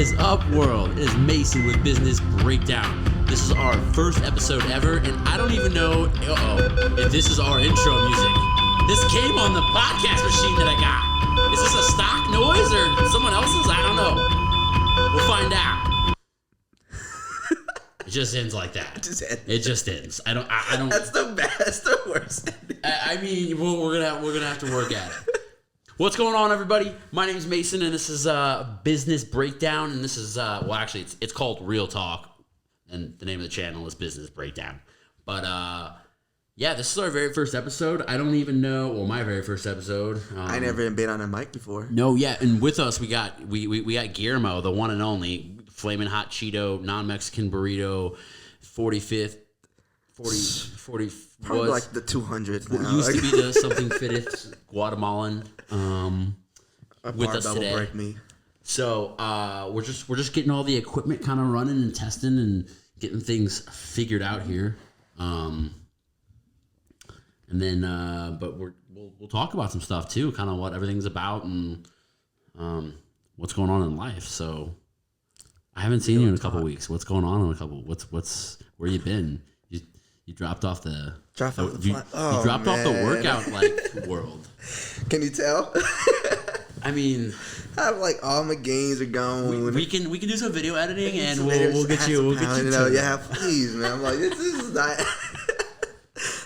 is up, world? It is Mason with Business Breakdown. This is our first episode ever, and I don't even know if this is our intro music. This came on the podcast machine that I got. Is this a stock noise or someone else's? I don't know. We'll find out. It just ends like that. It just ends. I don't. That's the best. That's the worst. I mean, we're gonna have to work at it. What's going on, everybody? My name is Mason, and this is Business Breakdown, and this is actually it's called Real Talk, and the name of the channel is Business Breakdown. But yeah, this is our very first episode. I don't even know. Well, my very first episode. I never even been on a mic before. No, yeah, and with us we got Guillermo, the one and only Flamin' Hot Cheeto non-Mexican burrito, 45th, 40. Probably like the 200th now. Used to be the something fitteth Guatemalan. With us today. Break me. So we're just getting all the equipment kind of running and testing and getting things figured out here. And then but we'll talk about some stuff too, kind of what everything's about and what's going on in life. So I haven't seen you in a couple weeks. What's going on in a couple? What's where you been? You dropped off the off the workout world. Can you tell? I mean, all my gains are gone. We can do some video editing and we'll get you. Yeah, please, man. I'm like, this is not.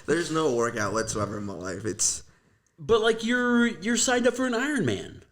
There's no workout whatsoever in my life. But like you're signed up for an Ironman.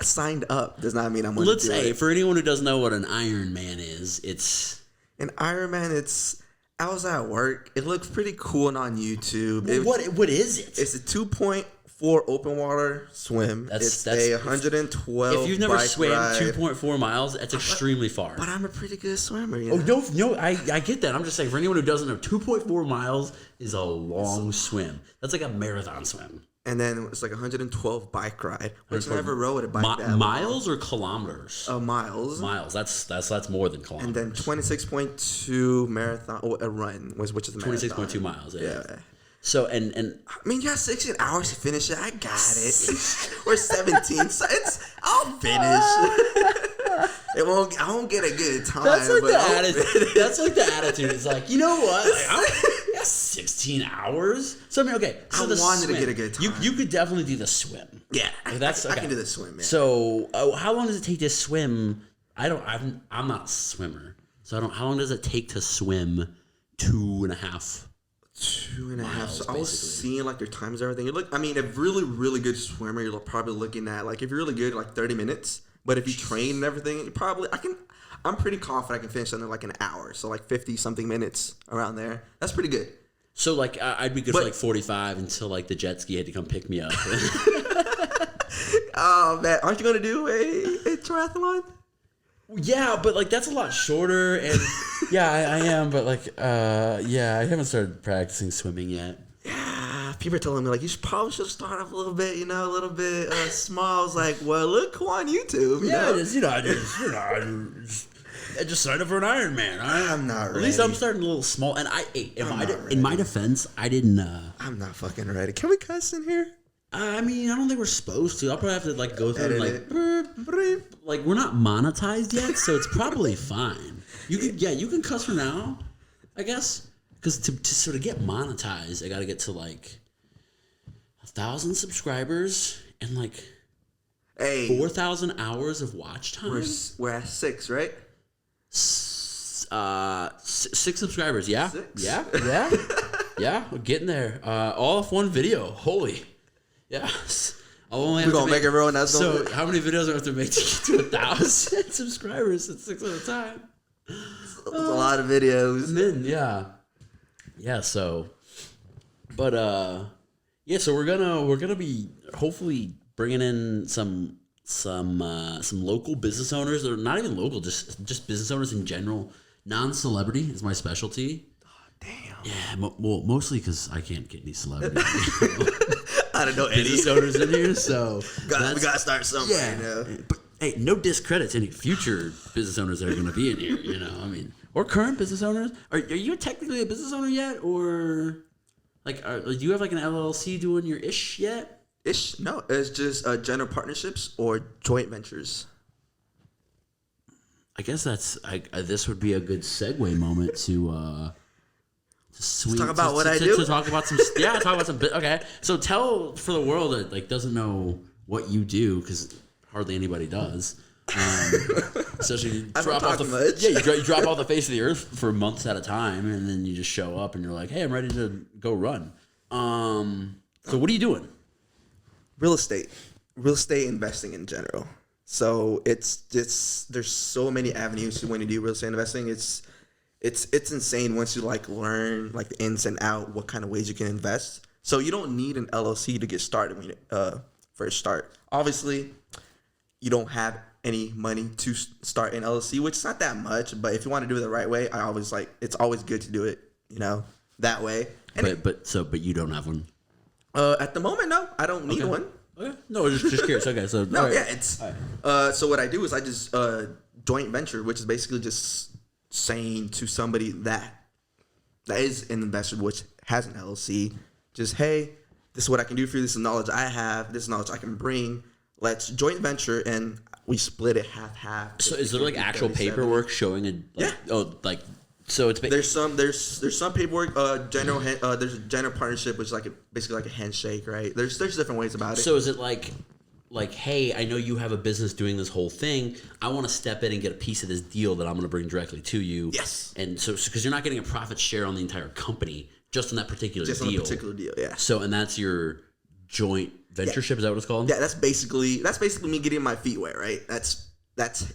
Signed up does not mean I'm going to do it. Let's say for anyone who doesn't know what an Ironman is, it's an Ironman. I was at work. It looks pretty cool on YouTube. What is it? It's a 2.4 open water swim. It's a 112. If you've never bike swam ride. 2.4 miles, that's extremely far. But I'm a pretty good swimmer. You know? Oh no, I get that. I'm just saying for anyone who doesn't know, 2.4 miles is a long swim. That's like a marathon swim. And then it's like 112 bike ride, which I never rode a bike that miles or kilometers? Miles. Miles. That's more than kilometers. And then 26.2 marathon a run which is the marathon. 26.2 miles. Yeah. So and I mean, you got 16 hours to finish it. I got it. We're 17, so I'll finish. I won't get a good time. That's like the attitude. That's like the attitude. It's like, you know what? 16 hours. So I mean, okay. So I wanted to get a good time. You could definitely do the swim. Yeah, okay. I can do the swim. Man. So how long does it take to swim? I'm not a swimmer. So how long does it take to swim 2.5? 2.5. So I was seeing like their times and everything. A really, really good swimmer, you're probably looking at if you're really good, 30 minutes. But if you train and everything, I'm pretty confident I can finish under an hour. So 50 something minutes around there. That's pretty good. So I'd be good for 45 until the jet ski had to come pick me up. Oh man, aren't you gonna do a triathlon? Yeah, but that's a lot shorter, and yeah, I am, but I haven't started practicing swimming yet. Yeah, people are telling me you probably should start off a little bit, a little bit small. I was like, well, look who on YouTube. I just signed up for an Ironman. I'm not ready. At least I'm starting a little small, and in my defense, I didn't. I'm not fucking ready. Can we cuss in here? I mean, I don't think we're supposed to. I'll probably have to go through and we're not monetized yet, so it's probably fine. You can cuss for now, I guess, because to sort of get monetized, I got to get to 1,000 subscribers and 4,000 hours of watch time. We're at 6, right? 6 subscribers. Yeah, 6? yeah. We're getting there. All off one video. Holy. Yeah. We're going to make everyone else. So how many videos do I have to make to get to 1,000 subscribers at 6 at a time? That's a lot of videos. And then, yeah. So, but so we're gonna be hopefully bringing in some local business owners, or not even local, just business owners in general. Non-celebrity is my specialty. Oh, damn. Yeah, well, mostly because I can't get any celebrity. I don't know any business owners in here, so we gotta start somewhere. Yeah, but hey, no discredit to any future business owners that are going to be in here. Or current business owners. Are you technically a business owner yet, or do you have an LLC doing your ish yet? No, it's just general partnerships or joint ventures. I guess this would be a good segue moment to talk about what I do. To talk about some talk about some. Okay, so tell for the world that like doesn't know what you do because hardly anybody does. Especially you drop off you drop off the face of the earth for months at a time, and then you just show up and you're like, hey, I'm ready to go run. So what are you doing? Real estate investing in general. So there's so many avenues when you do real estate investing. It's insane once you like learn like the ins and out, what kind of ways you can invest. So you don't need an LLC to get started when you first start. Obviously, you don't have any money to start an LLC, which is not that much. But if you want to do it the right way, it's always good to do it, that way. And but you don't have one. At the moment, no, I don't need one. Okay. No, just curious. Okay, so no, right. Yeah, it's so what I do is I just joint venture, which is basically just saying to somebody that is an investor, which has an LLC, just hey, this is what I can do for you. This is knowledge I have. This is knowledge I can bring. Let's joint venture, and we split it half. So is there like actual paperwork showing it? Like, yeah. Oh, like so it's there's some paperwork. There's a general partnership, which is basically like a handshake, right? There's different ways about it. So is it like, hey, I know you have a business doing this whole thing. I want to step in and get a piece of this deal that I'm going to bring directly to you. Yes. And so because you're not getting a profit share on the entire company, just on that particular deal. Just on a particular deal, yeah. So and that's your joint ventureship. Is that what it's called? Yeah, that's basically me getting my feet wet, right? That's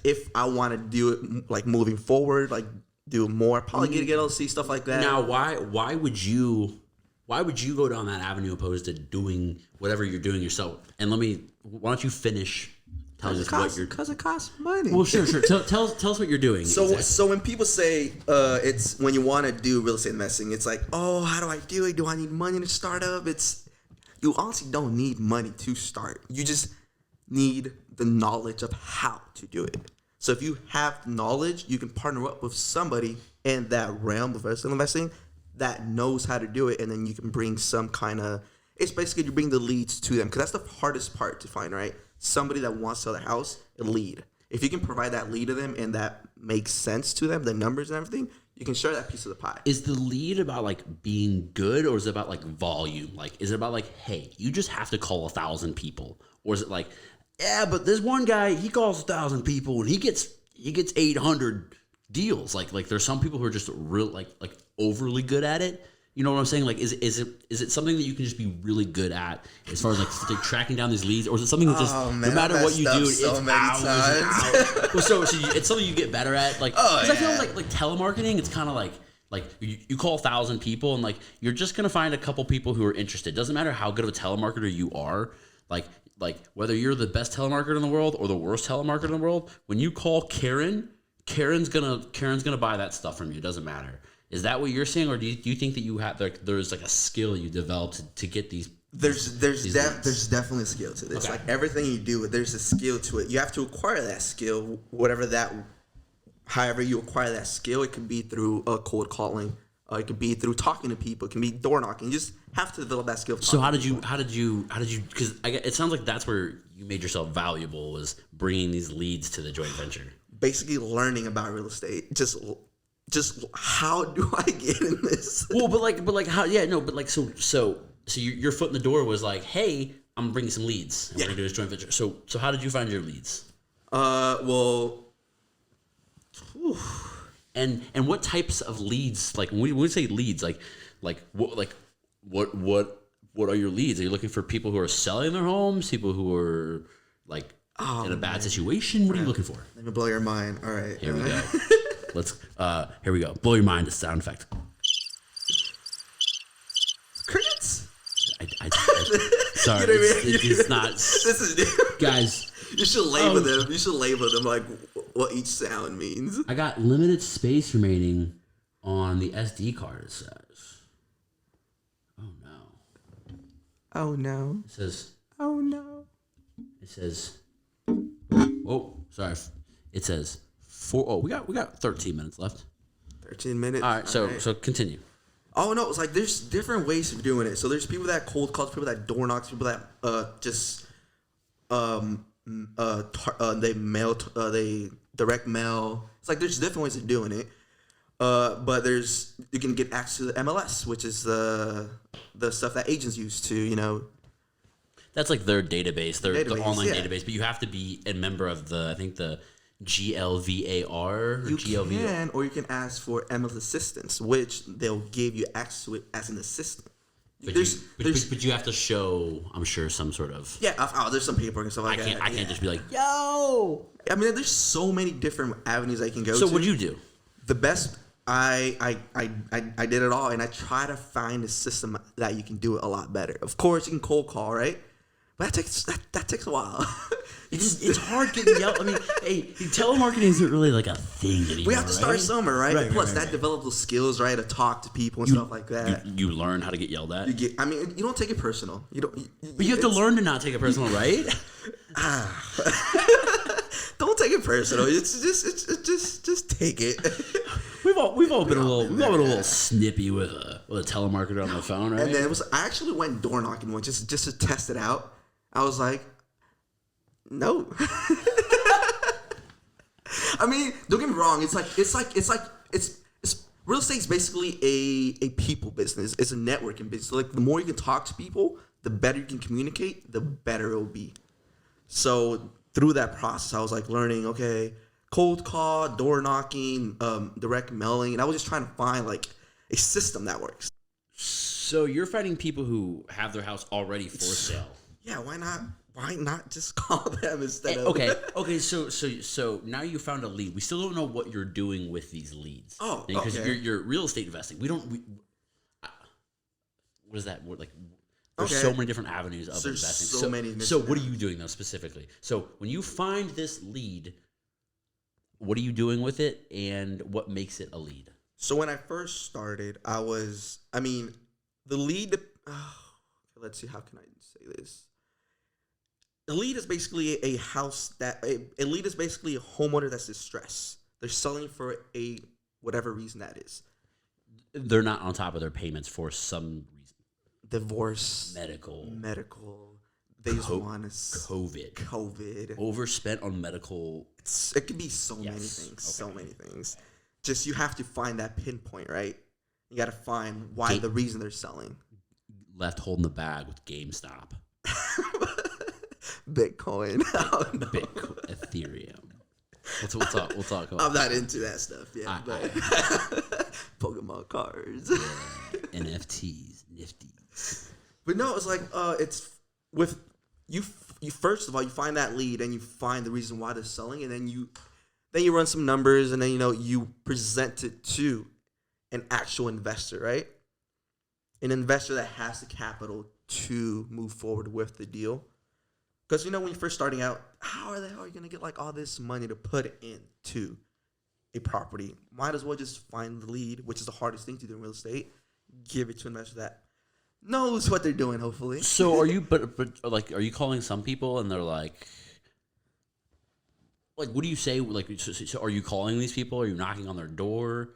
if I want to do it like moving forward, like do more probably get LLC stuff like that. Now, why would you go down that avenue opposed to doing whatever you're doing yourself? And why don't you finish telling us what you're? Because it costs money. Well, sure. Tell us what you're doing. So when people say it's when you want to do real estate investing, it's like, oh, how do I do it? Do I need money to start up? You honestly don't need money to start. You just need the knowledge of how to do it. So if you have knowledge, you can partner up with somebody in that realm of real estate investing that knows how to do it, and then you can bring some kind of. It's basically you bring the leads to them because that's the hardest part to find, right? Somebody that wants to sell their house, a lead. If you can provide that lead to them and that makes sense to them, the numbers and everything, you can share that piece of the pie. Is the lead about like being good, or is it about like volume? Like, is it about like, hey, you just have to call 1,000 people, or is it like, yeah, but this one guy he calls 1,000 people and he gets 800 deals. Like there's some people who are just real like overly good at it. You know what I'm saying? Like, is it something that you can just be really good at as far as like tracking down these leads, or is it something that just no matter what you do, it's out. Well, so it's something you get better at. Like, because I feel like telemarketing, it's kind of like you call 1,000 people and like you're just gonna find a couple people who are interested. Doesn't matter how good of a telemarketer you are. Like whether you're the best telemarketer in the world or the worst telemarketer in the world, when you call Karen's gonna buy that stuff from you. It doesn't matter. Is that what you're saying, or do you think that you have there's like a skill you developed to get these? There's definitely a skill to this. Okay. Like everything you do, there's a skill to it. You have to acquire that skill, however you acquire that skill. It could be through cold calling. It could be through talking to people. It can be door knocking. You just have to develop that skill. So how did you? Because it sounds like that's where you made yourself valuable, was bringing these leads to the joint venture. Basically, learning about real estate. Just how do I get in this? Well, but how? Yeah, no, but like so your foot in the door was like, hey, I'm bringing some leads. And we're gonna do this joint venture. So how did you find your leads? Well. Whew. And what types of leads? Like when we say leads, like what are your leads? Are you looking for people who are selling their homes? People who are like in a bad situation? What are you looking for? Let me blow your mind. All right. Here we go. Here we go. Blow your mind. The sound effect. Crickets. Sorry, you know what I mean? it's not. This is guys. You should label them. You should label them like what each sound means. I got limited space remaining on the SD card. It says. Oh no. Oh no. It says. Oh no. It says. Oh, sorry. It says. We got 13 minutes left. 13 minutes. All right, so continue. Oh no, it's like there's different ways of doing it. So there's people that cold calls, people that door knocks, people that they direct mail. It's like there's different ways of doing it. But you can get access to the MLS, which is the stuff that agents use to, That's like their database, the online yeah. database. But you have to be a member of the GLVAR. You can, or you can ask for MLS assistance, which they'll give you access to it as an assistant. But you have to show, I'm sure, some sort of. Yeah, there's some paperwork and stuff like that. I can't just be like, yo. I mean, there's so many different avenues I can go to. So what do you do? The best, I did it all, and I try to find a system that you can do it a lot better. Of course, you can cold call, right? But that takes a while. It's hard getting yelled. I mean, hey, telemarketing isn't really like a thing anymore. We have to start somewhere, right? Right, Plus, that develops those skills, right, to talk to people and stuff like that. You learn how to get yelled at. You don't take it personal. But you have to learn to not take it personal, right? Don't take it personal. It's just take it. We've all been a little snippy with a telemarketer on the phone, right? And then I actually went door knocking once just to test it out. I was like, no. I mean, don't get me wrong. It's real estate's basically a people business. It's a networking business. Like the more you can talk to people, the better you can communicate, the better it'll be. So through that process, I was like learning, okay, cold call, door knocking, direct mailing, and I was just trying to find like a system that works. So you're finding people who have their house already for sale. Yeah, why not? Why not just call them instead of... Okay. So now you found a lead. We still don't know what you're doing with these leads. Oh, because okay. you're real estate investing. What is that? Like, there's Okay. so many different avenues of investing. So many. So what are you doing though specifically? So when you find this lead, what are you doing with it, and what makes it a lead? So when I first started, the lead. Let's see, how can I say this? A lead is basically a lead is basically a homeowner that's distressed. They're selling for whatever reason that is. They're not on top of their payments for some reason. Divorce, medical. They just want to COVID. Overspent on medical. It could be so many things. Okay. So many things. Just you have to find that pinpoint, right? You got to find why the reason they're selling. Left holding the bag with GameStop. Bitcoin. Bitcoin, Ethereum. We'll talk about. I'm not into that stuff. Yeah, but Pokemon cards, NFTs, nifty. But no, it's like it's with you. You first of all, you find that lead and you find the reason why they're selling, and then you run some numbers, and then you present it to an actual investor, right? An investor that has the capital to move forward with the deal. Because when you're first starting out, how are you going to get like all this money to put into a property? Might as well just find the lead, which is the hardest thing to do in real estate. Give it to an investor that knows what they're doing, hopefully. So are you, but are you calling some people and they're like, what do you say? Like, so are you calling these people? Are you knocking on their door?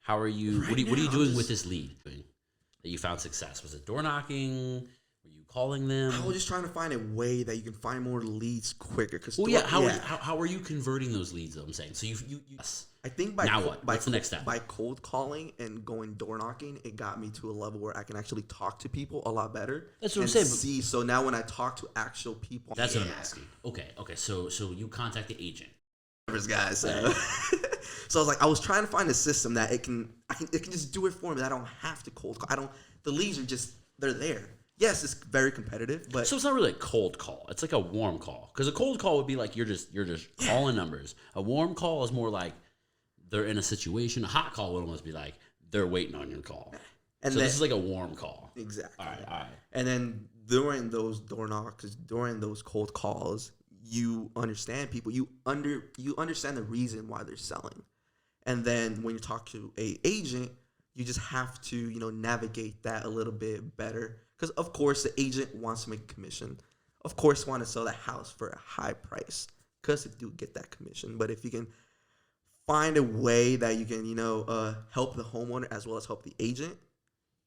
How are you? What are you doing with this lead that you found success? Was it door knocking? Were you calling them? I was just trying to find a way that you can find more leads quicker. How are you converting those leads? Though I'm saying, so you. I think What's the next step? By cold calling and going door knocking, it got me to a level where I can actually talk to people a lot better. That's what I'm saying. So now when I talk to actual people, that's what I'm asking. Okay. So you contact the agent. Guys. So I was trying to find a system that it can just do it for me. That I don't have to cold call. The leads are they're there. Yes, it's very competitive, but so it's not really a cold call. It's like a warm call. Because a cold call would be like you're just calling numbers. A warm call is more like they're in a situation. A hot call would almost be like they're waiting on your call. And so this is like a warm call. Exactly. All right. And then during those door knocks, during those cold calls, you understand people. You understand the reason why they're selling. And then when you talk to an agent, you just have to navigate that a little bit better. Because, of course, the agent wants to make a commission. Of course, want to sell the house for a high price because they do get that commission. But if you can find a way that you can, help the homeowner as well as help the agent,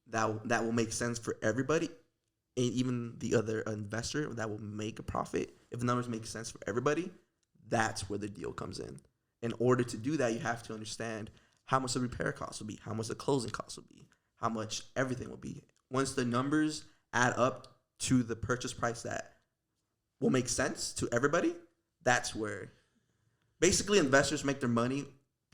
that will make sense for everybody. And even the other investor that will make a profit. If the numbers make sense for everybody, that's where the deal comes in. in order to do that, you have to understand how much the repair cost will be, how much the closing cost will be, how much everything will be. Once the numbers add up to the purchase price that will make sense to everybody, that's where basically investors make their money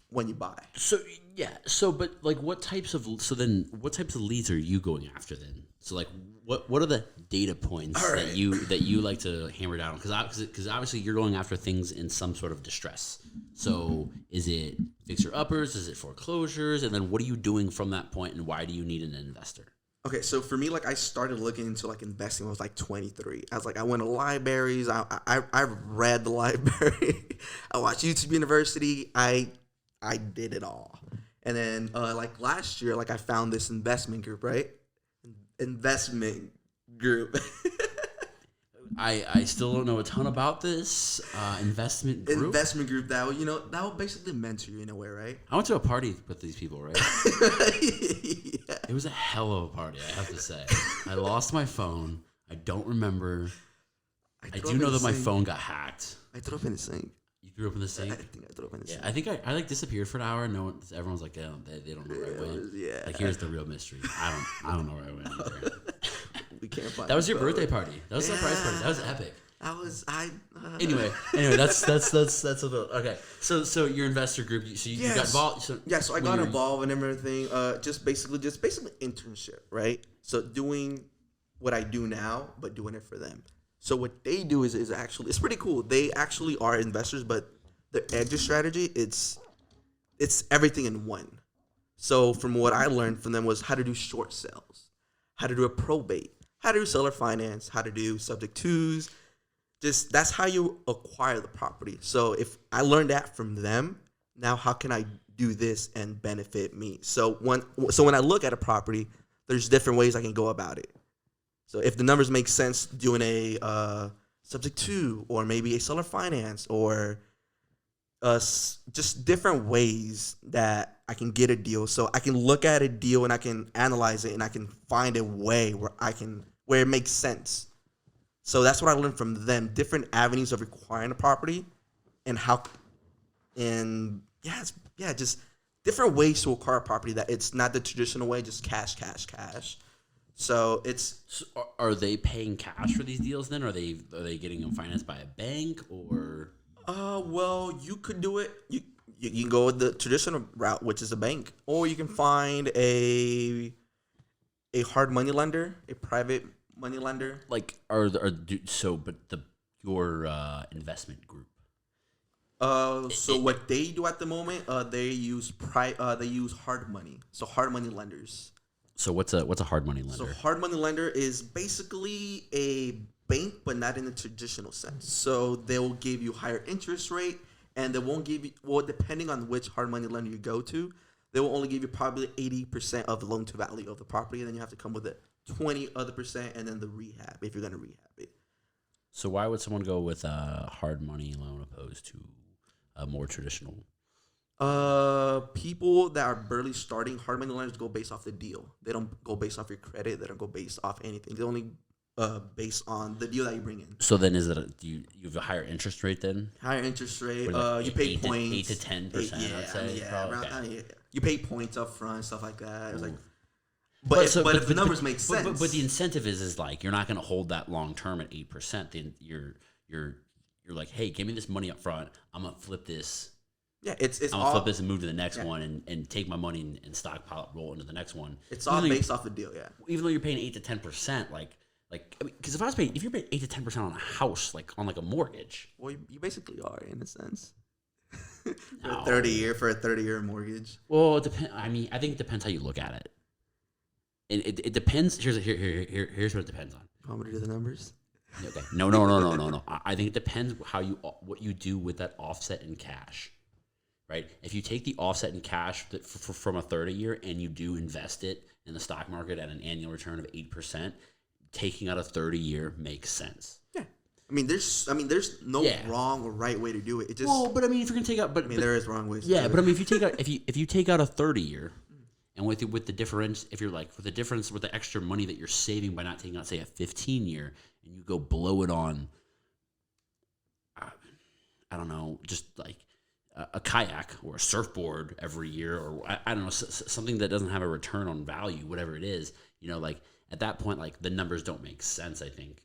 when you buy. So yeah, so but like what types of leads are you going after then? So like what are the data points that you like to hammer down? Because obviously you're going after things in some sort of distress. So is it fixer uppers? Is it foreclosures? And then what are you doing from that point? And why do you need an investor? Okay, so for me, like I started looking into like investing when I was like 23. I was like, I went to libraries. I read the library. I watched YouTube University. I did it all. And then like last year, like I found this investment group, right? Investment group. I still don't know a ton about this investment group. Investment group that will basically mentor you in a way, right? I went to a party with these people, right? Yeah. It was a hell of a party, I have to say. I lost my phone. I don't remember. I do know that my phone got hacked. I threw up in the sink. You threw up in the sink? I think I threw up in the sink. I think I like disappeared for an hour. And everyone's like, they don't know where I went. Yeah. Like here's the real mystery. I don't know where I went either. We can't find. That was your birthday party. That was a surprise party. That was epic. Anyway, that's a little okay. So your investor group. So you got involved. So I got involved in everything. Just basically internship, right? So doing what I do now, but doing it for them. So what they do is actually it's pretty cool. They actually are investors, but their exit strategy it's everything in one. So from what I learned from them was how to do short sales, how to do a probate, how to do seller finance, how to do subject twos. Just that's how you acquire the property. So if I learned that from them, now how can I do this and benefit me? So when I look at a property, there's different ways I can go about it. So if the numbers make sense, doing a subject to, or maybe a seller finance, or just different ways that I can get a deal. So I can look at a deal and I can analyze it and I can find a way where it makes sense. So that's what I learned from them. Different avenues of acquiring a property, and just different ways to acquire a property that it's not the traditional way, just cash. So are they paying cash for these deals then? Are they getting them financed by a bank or? Well, you could do it. You can go with the traditional route, which is a bank, or you can find a hard money lender, a private money lender. Like your investment group. So what they do at the moment, they use hard money. So hard money lenders. So what's a hard money lender? So hard money lender is basically a bank, but not in the traditional sense. So they will give you higher interest rate, and they won't give you, well, depending on which hard money lender you go to, they will only give you probably 80% of the loan to value of the property, and then you have to come with it 20 other percent, and then the rehab if you're going to rehab it. So why would someone go with a hard money loan opposed to a more traditional? People that are barely starting, hard money lenders go based off the deal. They don't go based off your credit. They don't go based off anything. They only based on the deal that you bring in. So then, is it you have a higher interest rate then? Higher interest rate. Like you pay points. 8 to 10%. I'd say. Yeah. You pay points up front, stuff like that. It's like, but if the numbers make sense. But the incentive is like you're not going to hold that long term at 8%. Then you're like, hey, give me this money up front. I'm gonna flip this. Yeah, it's I'm gonna flip this and move to the next one and take my money and stockpile roll into the next one. It's all based off the deal, yeah. Even though you're paying 8 to 10%, because if you're paying 8 to 10% on a house, like on like a mortgage, well, you basically are in a sense. For a 30-year mortgage. Well, it depends. I mean, I think it depends how you look at it. It depends. Here's what it depends on. You want me to do the numbers? Okay. No. I think it depends what you do with that offset in cash. Right? If you take the offset in cash from a 30-year and you do invest it in the stock market at an annual return of 8%, taking out a 30-year makes sense. Yeah. I mean, there's no wrong or right way to do it. It just but I mean, if you're gonna take out, there is wrong ways. Yeah, but I mean, if you take out a 30-year, and with the difference, if you're like with the extra money that you're saving by not taking out, say, a 15-year, and you go blow it on, I don't know, just like a kayak or a surfboard every year, or I don't know, something that doesn't have a return on value, whatever it is, like at that point, like the numbers don't make sense, I think.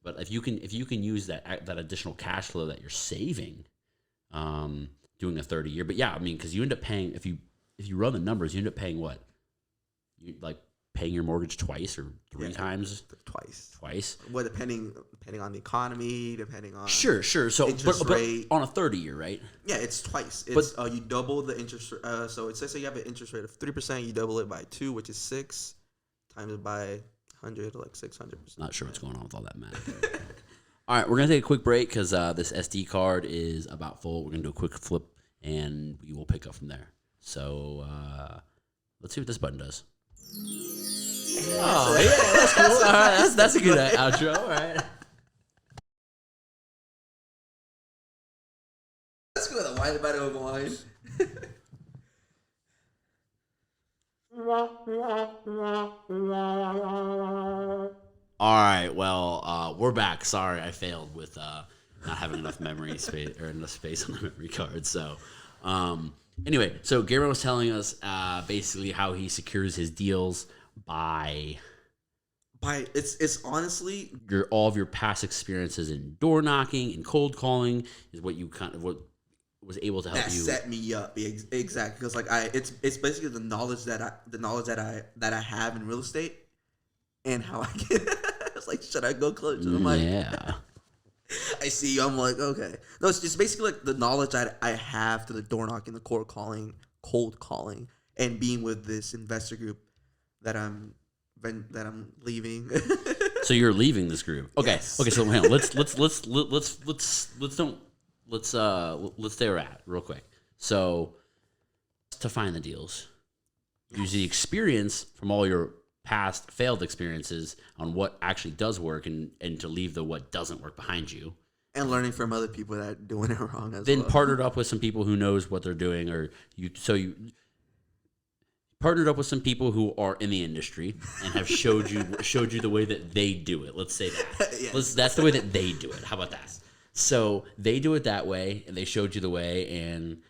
But if you can use that additional cash flow that you're saving, doing a 30-year, but yeah, I mean, because you end up paying, if you run the numbers, you end up paying what? You like paying your mortgage twice or three times? Twice. Well, depending on the economy, depending on sure. So interest but rate on a 30-year, right? Yeah, it's twice. It's you double the interest. So it says you have an interest rate of 3%, you double it by 2, which is 6, times it by 100, like 600%. Not sure what's going on with all that math. All right, we're gonna take a quick break because this SD card is about full. We're gonna do a quick flip, and we will pick up from there. So let's see what this button does. Oh, yeah, that's cool. All right, that's a good outro. All right. Let's go with a wine about it wine. All right, well, we're back. Sorry, I failed with not having enough memory space or enough space on the memory card. So, anyway, so Guillermo was telling us basically how he secures his deals by it's honestly all of your past experiences in door knocking and cold calling is what was able to help you set me up exactly because like it's basically the knowledge that I have in real estate and how I get. It's like, should I go close? And I'm like, yeah. I see you. I'm like, okay. No, it's just basically like the knowledge that I have to the door knocking, the cold calling, and being with this investor group that I'm leaving. So you're leaving this group. Okay. Yes. Okay. So hang on. Let's stay where we're at real quick. So to find the deals, use the experience from all your past failed experiences on what actually does work and to leave the what doesn't work behind you. And learning from other people that are doing it wrong as well. Then partnered up with some people who knows what they're doing, or you partnered up with some people who are in the industry and have showed you the way that they do it. Let's say that. Yes. That's the way that they do it. How about that? So they do it that way, and they showed you the way, and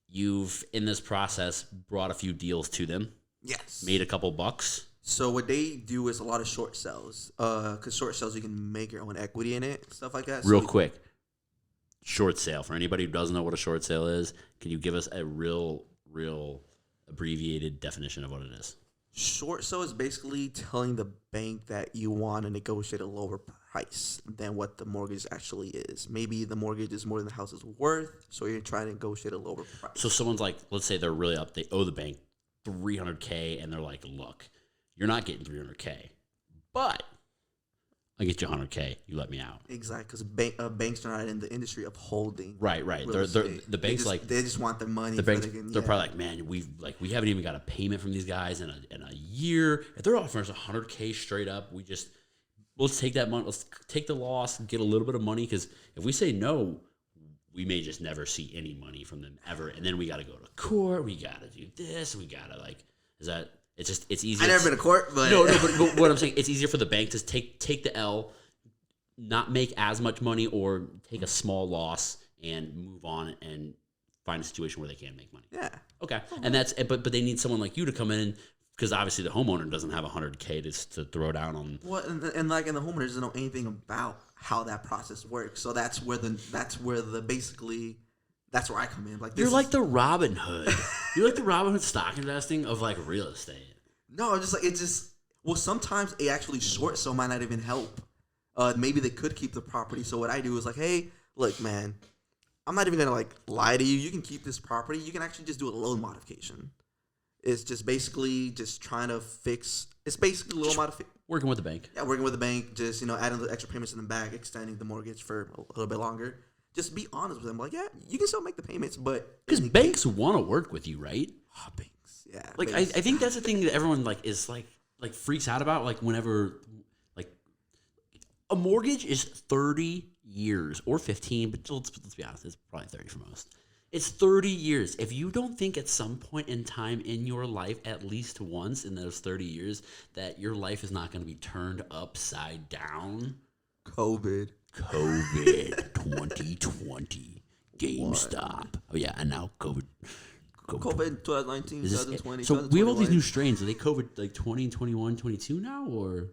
you've in this process brought a few deals to them. Yes. Made a couple bucks. So what they do is a lot of short sales. Because short sales, you can make your own equity in it, stuff like that. Real quick, short sale. For anybody who doesn't know what a short sale is, can you give us a real abbreviated definition of what it is? Short sale is basically telling the bank that you want to negotiate a lower price than what the mortgage actually is. Maybe the mortgage is more than the house is worth, so you're trying to negotiate a lower price. So someone's like, let's say they're really up, they owe the bank $300K, and they're like, look, you're not getting $300K, but I get you $100K. You let me out. Exactly, because banks are not in the industry of holding. Right. They're the banks they just want the money. The banks they're probably like, man, we haven't even got a payment from these guys in a year. If they're offering us $100K straight up, let's take that money. Let's take the loss and get a little bit of money, because if we say no, we may just never see any money from them ever, and then we got to go to court. We got to do this. We got to it's easier. I never been to court, but no. But what I'm saying, it's easier for the bank to take the L, not make as much money, or take a small loss and move on and find a situation where they can make money. Yeah. Okay. And but they need someone like you to come in, because obviously the homeowner doesn't have $100K to throw down on. Well, and the homeowner doesn't know anything about how that process works. So that's where I come in. Like, you're like the Robin Hood. You're like the Robin Hood stock investing of like real estate. No, sometimes a actually short sale might not even help. Maybe they could keep the property. So what I do is like, hey, look, man, I'm not even gonna lie to you. You can keep this property. You can actually just do a loan modification. It's just basically just trying to fix. It's basically a loan modification. Working with the bank. Yeah, working with the bank. Just adding the extra payments in the back, extending the mortgage for a little bit longer. Just be honest with them. Like, yeah, you can still make the payments, but because banks want to work with you, right? Oh, banks. Yeah. Like, I think that's the thing that everyone is freaks out about. Like, whenever a mortgage is 30 years or 15, but let's be honest, it's probably 30 for most. It's 30 years. If you don't think at some point in time in your life, at least once in those 30 years, that your life is not going to be turned upside down. COVID 2020. GameStop. Oh yeah, and now COVID 2019, 2020. So we have all these new strains. Are they COVID like 20, 21, 22 now, or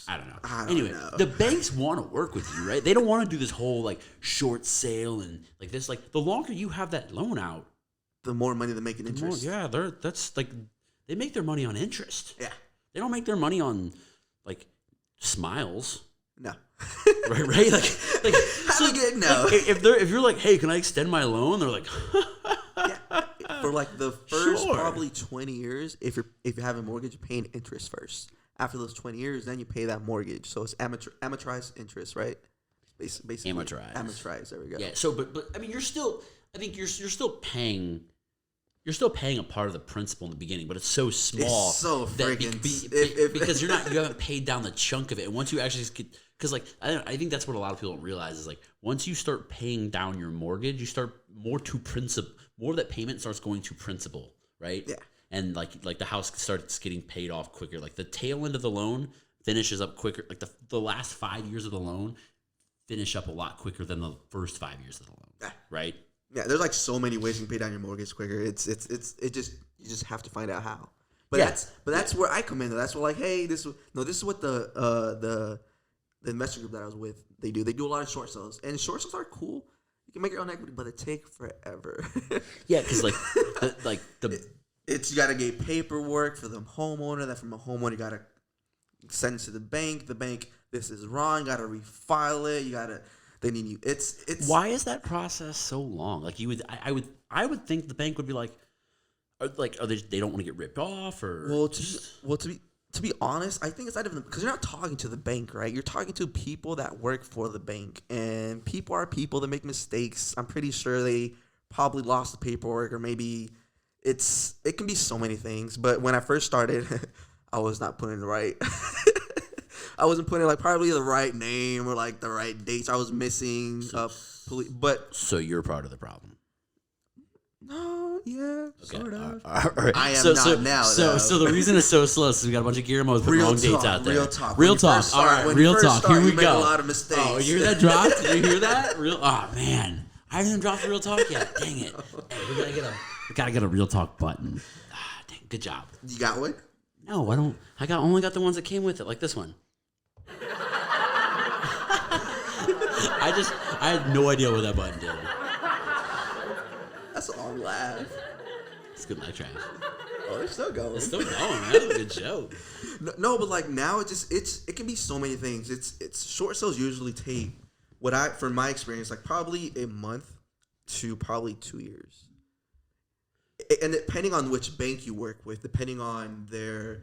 I don't know. Anyway, the banks want to work with you, right? They don't want to do this whole like short sale and like this. Like the longer you have that loan out, the more money they make in interest. That's like they make their money on interest. Yeah, they don't make their money on like smiles. No, right? Like so no. Like, if you're like, hey, can I extend my loan? They're like, yeah. For like the first Sure. probably 20 years, if you have a mortgage, you're paying interest first. After those 20 years, then you pay that mortgage. So it's amortized interest, right? Basically, amortized. There we go. Yeah. So, but I mean, I think you're still paying. You're still paying a part of the principal in the beginning, but it's so small. It's so friggin' because you haven't paid down the chunk of it, and once you actually get, because like I think that's what a lot of people don't realize is like once you start paying down your mortgage, you start more of that payment starts going to principal, right? Yeah. And like the house starts getting paid off quicker. Like the tail end of the loan finishes up quicker. Like the last 5 years of the loan finish up a lot quicker than the first 5 years of the loan, right? Yeah, there's like so many ways you can pay down your mortgage quicker. You just have to find out how. But that's where I come in. That's where like, hey, this is what the investor group that I was with they do. They do a lot of short sales, and short sales are cool. You can make your own equity, but they take forever. Yeah, because you got to get paperwork for the homeowner. Then from a homeowner, you got to send it to the bank. The bank, this is wrong. You got to refile it. They need you. It's. Why is that process so long? Like I would think the bank would be like they don't want to get ripped off or to be honest, I think it's not even because you're not talking to the bank, right? You're talking to people that work for the bank, and people are people that make mistakes. I'm pretty sure they probably lost the paperwork, or maybe it can be so many things. But when I first started, I was not putting the right. I wasn't putting like probably the right name or like the right dates. I was missing. But so you're part of the problem. No, yeah, okay. Sort of. All right. I am not now. So the reason it's so slow is we got a bunch of Guillermo's putting wrong dates out there. Real talk. All right, real talk. Here we go. Make a lot of mistakes. Oh, you hear that drop? Did you hear that? Oh man, I haven't even dropped the real talk yet. Dang it! Hey, we gotta get a real talk button. Dang, good job. You got one? No, I don't. Only got the ones that came with it, like this one. I had no idea what that button did. That's a long laugh. It's good mic trash. Oh, they're still going. It's still going, man. That's a good joke. No, but like now it can be so many things. It's short sales usually take from my experience, like probably a month to probably 2 years. And depending on which bank you work with, depending on their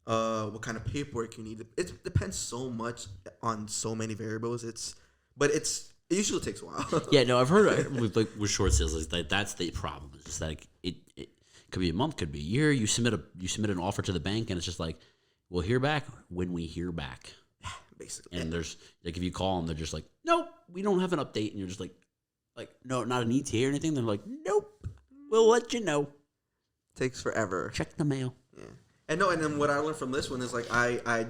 what kind of paperwork you need, it depends so much on so many variables. It usually takes a while. Yeah, no, I've heard with short sales, that's the problem. It's just like it could be a month, could be a year. You submit an offer to the bank, and it's just like, we'll hear back when we hear back. Basically. And there's like if you call them, they're just like, nope, we don't have an update, and you're just like no, not an ETA or anything. They're like, nope, we'll let you know. Takes forever. Check the mail. Yeah. And then what I learned from this one is like I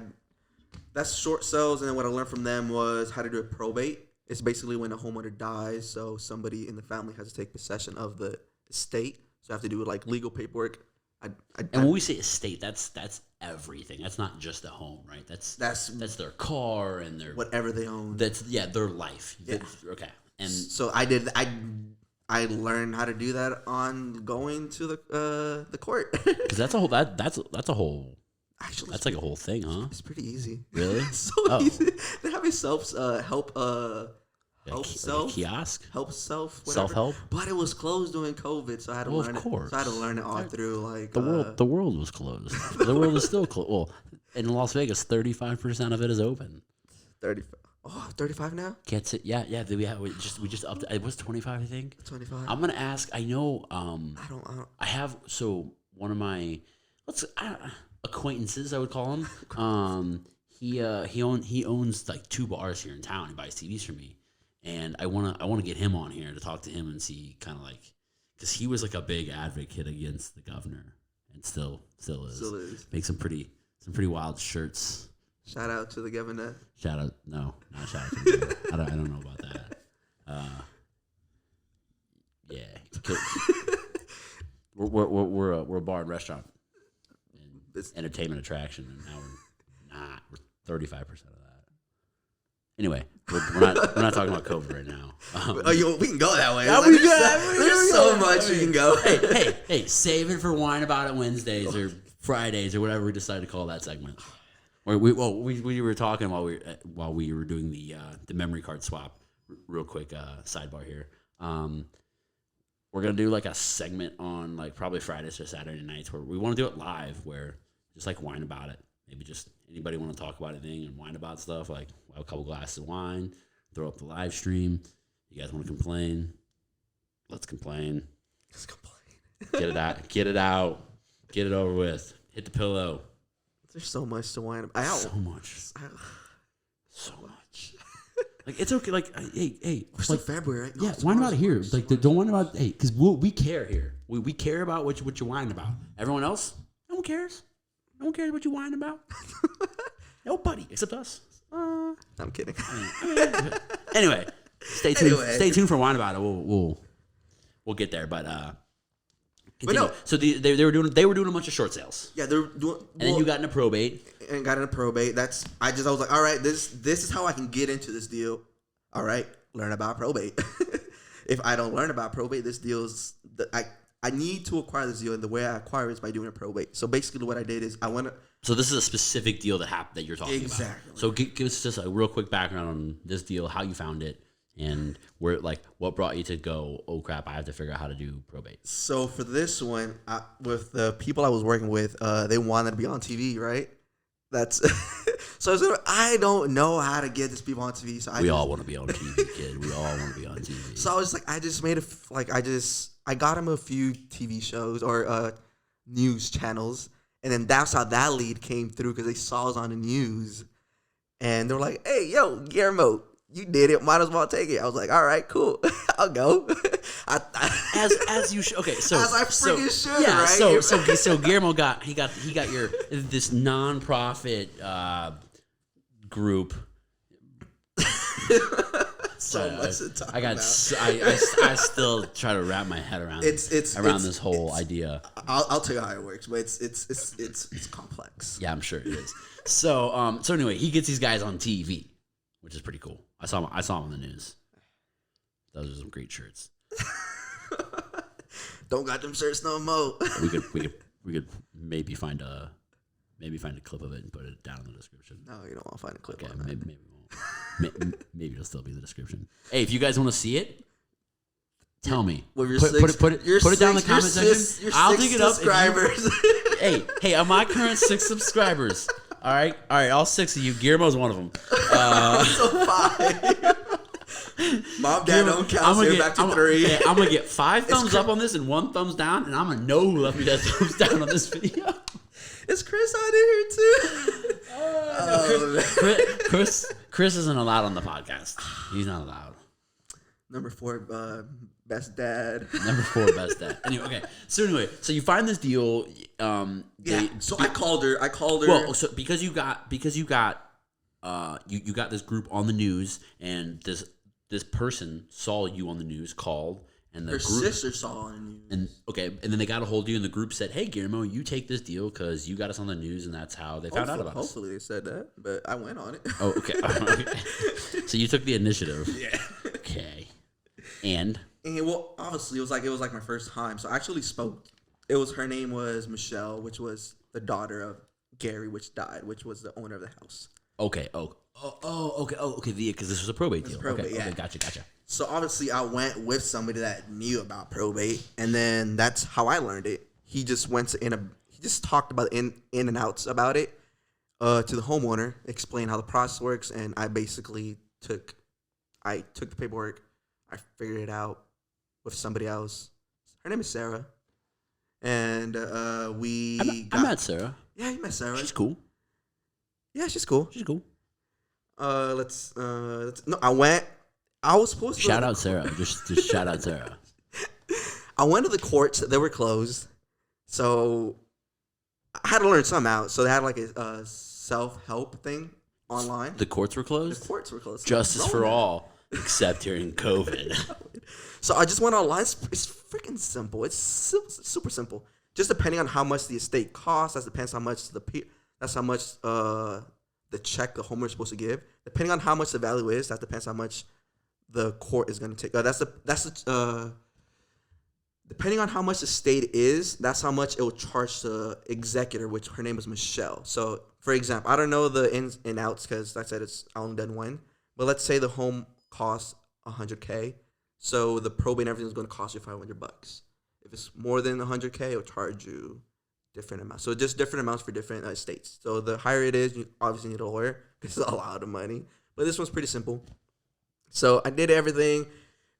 that's short sales, and then what I learned from them was how to do a probate. It's basically when a homeowner dies, so somebody in the family has to take possession of the estate. So I have to do like legal paperwork. And when we say estate, that's everything. That's not just a home, right? That's their car and their whatever they own. That's their life. Yeah. Okay. And so I learned how to do that on going to the court. Because that's a whole. Actually, that's like a whole thing, huh? It's pretty easy. Really? It's so easy. They have a self kiosk, self help. But it was closed during COVID, so I had to learn it. So I had to learn it all through like the world was closed. The world is still closed. Well, in Las Vegas, 35% of it is open. 35 now? Gets it? Yeah. We just upped it. It was 25, I think. 25. I'm gonna ask. I know. I don't. I have one of my acquaintances, I would call him. He owns like 2 bars here in town. He buys TVs from me, and I wanna get him on here to talk to him and see kind of like, because he was like a big advocate against the governor, and still is. Makes some pretty wild shirts. Shout out to the governor. No, not shout out to the governor. I don't know about that. Yeah. We're a bar and restaurant and entertainment attraction, and now we're 35% of that. Anyway, we're not talking about COVID right now. We can go that way. There's so much we can go. Hey, save it for Wine About It Wednesdays or Fridays or whatever we decide to call that segment. Or we were talking while we were doing the memory card swap. Real quick sidebar here. We're gonna do like a segment on like probably Fridays or Saturday nights where we want to do it live, where just like whine about it. Maybe just anybody want to talk about anything and whine about stuff. Like we'll have a couple glasses of wine, throw up the live stream. You guys want to complain? Let's complain. Get it out. Get it out. Get it over with. Hit the pillow. There's so much to whine about. So much. Like it's okay. Like hey, we're still February, right? Yeah, whine about it here. Like don't whine about because we care here. We care about what you're whining about. Everyone else, no one cares. No one cares what you're whining about. Nobody except us. I'm kidding. Anyway, stay tuned. Stay tuned for whine about it. We'll get there, but no. So they were doing a bunch of short sales. Yeah, they're doing. And then you got into probate. And got into probate. I was like, all right, this is how I can get into this deal. All right, learn about probate. If I don't learn about probate, this deal's I need to acquire this deal, and the way I acquire it is by doing a probate. So basically, what I did is I went. So this is a specific deal that you're talking about. Exactly. So give us just a real quick background on this deal, how you found it, and what brought you to go, oh crap, I have to figure out how to do probate. So for this one, with the people I was working with, they wanted to be on TV, right? That's so I don't know how to get these people on TV. So all want to be on TV, kid. We all want to be on TV. So I was like, I got him a few TV shows or news channels, and then that's how that lead came through because they saw us on the news, and they were like, "Hey, yo, Guillermo, you did it. Might as well take it." I was like, "All right, cool, I'll go." as you should. Okay, so as I freaking should. Yeah, right? so Guillermo got your this nonprofit group. So much to talk about. I still try to wrap my head around this whole idea. I'll tell you how it works, but it's complex. Yeah, I'm sure it is. So anyway, he gets these guys on TV, which is pretty cool. I saw him on the news. Those are some great shirts. Don't got them shirts no more. we could maybe find a clip of it and put it down in the description. No, you don't want to find a clip. Okay, on that. maybe we won't. Maybe it'll still be in the description. Hey, if you guys want to see it, tell me. Well, put it down in the comment section. I'll dig it up. Subscribers. Hey, on my current 6 subscribers. All right, all 6 of you. Guillermo's one of them. So 5. Mom, Dad, don't count. So back to 3. Hey, I'm gonna get 5 thumbs up on this and 1 thumbs down, and I'm gonna know who left me that thumbs down on this video. Is Chris on here too? Chris isn't allowed on the podcast. He's not allowed. Number 4, best dad. Number 4, best dad. Anyway, so you find this deal. I called her. Well, so because you got you got this group on the news, and this person saw you on the news, called. And her sister saw on the news. And then they got a hold of you, and the group said, "Hey, Guillermo, you take this deal because you got us on the news," and that's how they found out about us. Hopefully, they said that, but I went on it. Oh, okay. So you took the initiative. Yeah. Okay. And well, obviously, it was like my first time, so I actually spoke. Her name was Michelle, which was the daughter of Gary, which died, which was the owner of the house. Okay. Okay. Because this was a probate deal. Probate, okay. Gotcha. So obviously, I went with somebody that knew about probate, and then that's how I learned it. He just he just talked about in and outs about it to the homeowner, explained how the process works, and I basically took the paperwork, I figured it out with somebody else. Her name is Sarah, and I met Sarah. Yeah, you met Sarah. She's cool. Yeah, she's cool. I was supposed to shout out Sarah. Just shout out Sarah. I went to the courts. They were closed. So I had to learn some out. So they had like a self-help thing online. The courts were closed? The courts were closed. Justice for all. Except during COVID. So I just went online. It's freaking simple. It's super simple. Just depending on how much the estate costs, that depends how much the check the homeowner is supposed to give. Depending on how much the value is, that depends how much the court is going to take. Depending on how much the state is, that's how much it will charge the executor, which her name is Michelle. So, for example, I don't know the ins and outs because like I said I only done one. But let's say the home costs $100K, so the probate and everything is going to cost you $500. If it's more than $100K, it'll charge you different amounts. So just different amounts for different states. So the higher it is, you obviously need a lawyer because it's a lot of money. But this one's pretty simple. So I did everything.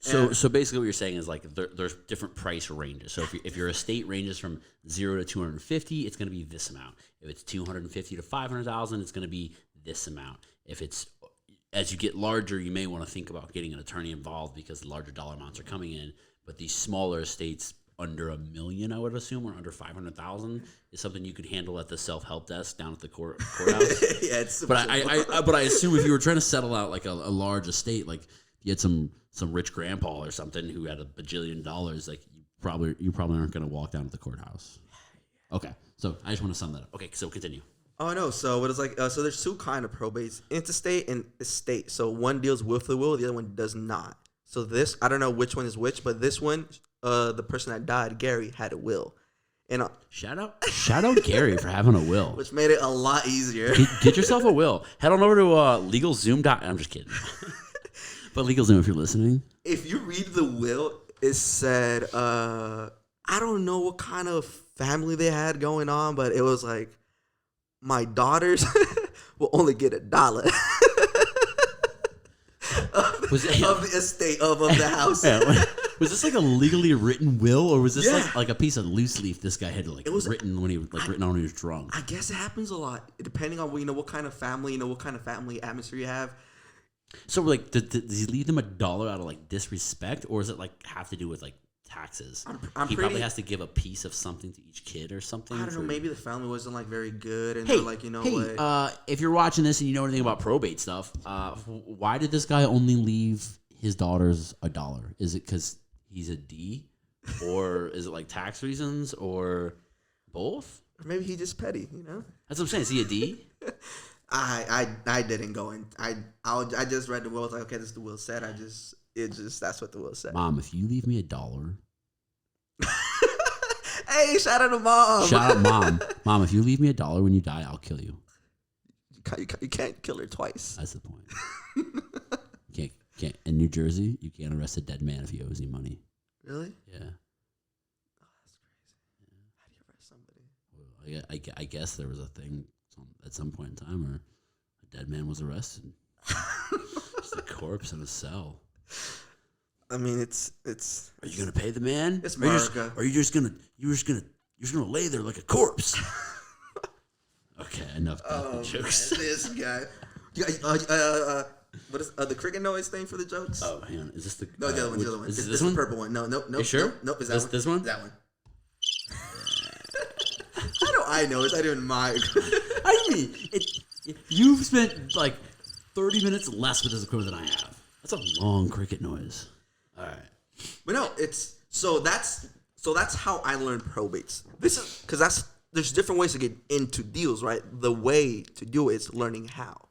So basically, what you're saying is like there's different price ranges. So if your estate ranges from 0 to 250, it's going to be this amount. If it's 250 to 500,000, it's going to be this amount. If it's as you get larger, you may want to think about getting an attorney involved because the larger dollar amounts are coming in. But these smaller estates under $1 million, I would assume, or under 500,000 is something you could handle at the self-help desk down at the courthouse. Yeah, it's but I assume if you were trying to settle out like a large estate, like you had some rich grandpa or something who had $1 bajillion, like you probably aren't going to walk down to the courthouse. Okay, so I just want to sum that up. Okay, so continue. Oh no! So what is like? So there's two kind of probates: intestate and estate. So one deals with the will, the other one does not. So this, I don't know which one is which, but this one, the person that died, Gary, had a will, and shout out Gary for having a will, which made it a lot easier. Get yourself a will. Head on over to LegalZoom. I'm just kidding. But LegalZoom, if you're listening, if you read the will, it said, I don't know what kind of family they had going on, but it was like, my daughters will only get $1 of the estate of the house. Was this like a legally written will, or was this like a piece of loose leaf this guy had written when he written on when he was drunk? I guess it happens a lot, depending on what kind of family, what kind of family atmosphere you have. So like, does he leave them $1 out of like disrespect, or does it like have to do with like taxes? He probably has to give a piece of something to each kid or something. I don't know. Maybe the family wasn't like very good, and they're like, if you're watching this and you know anything about probate stuff, why did this guy only leave his daughters $1? Is it because he's a D, or is it like tax reasons, or both? Or maybe he's just petty. That's what I'm saying. Is he a D? I didn't go in. I just read the will. I was like, okay, this is the will said. That's what the will said. Mom, if you leave me $1. Hey, shout out to mom. Shout out mom. Mom, if you leave me $1 when you die, I'll kill you. You can't kill her twice. That's the point. Can't. In New Jersey, you can't arrest a dead man if he owes you money. Really? Yeah. Oh, that's crazy. Yeah. How do you arrest somebody? Well, I guess there was a thing at some point in time where a dead man was arrested. Just a corpse in a cell. I mean, it's. Are you gonna pay the man? It's America. Are you just gonna lay there like a corpse? Okay, enough jokes. Man, this guy. What is the cricket noise thing for the jokes? Oh, hang on. Is this the? No, the other one. Is this one? The purple one. No. You sure? Nope. Is that one? This one? That one. How do I know? It's not even my. I mean, you've spent like 30 minutes less with this equipment than I have. That's a long cricket noise. All right. But no, it's that's how I learned probates. This is because there's different ways to get into deals, right? The way to do it is learning how.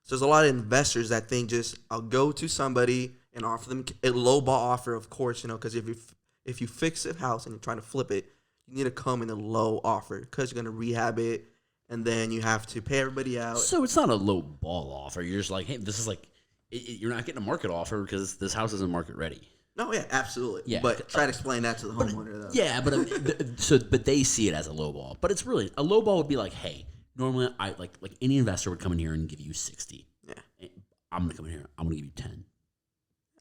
So there's a lot of investors that think I'll go to somebody and offer them a low ball offer, of course, because if you fix a house and you're trying to flip it, you need to come in a low offer because you're gonna rehab it, and then you have to pay everybody out. So it's not a low ball offer. You're just like, hey, this is like, you're not getting a market offer because this house isn't market ready. No, yeah, absolutely. Yeah, but try to explain that to the homeowner, though. Yeah, but they see it as a low ball. But it's really a low ball would be like, hey, normally I like any investor would come in here and give you 60. Yeah, I'm gonna come in here. I'm gonna give you 10.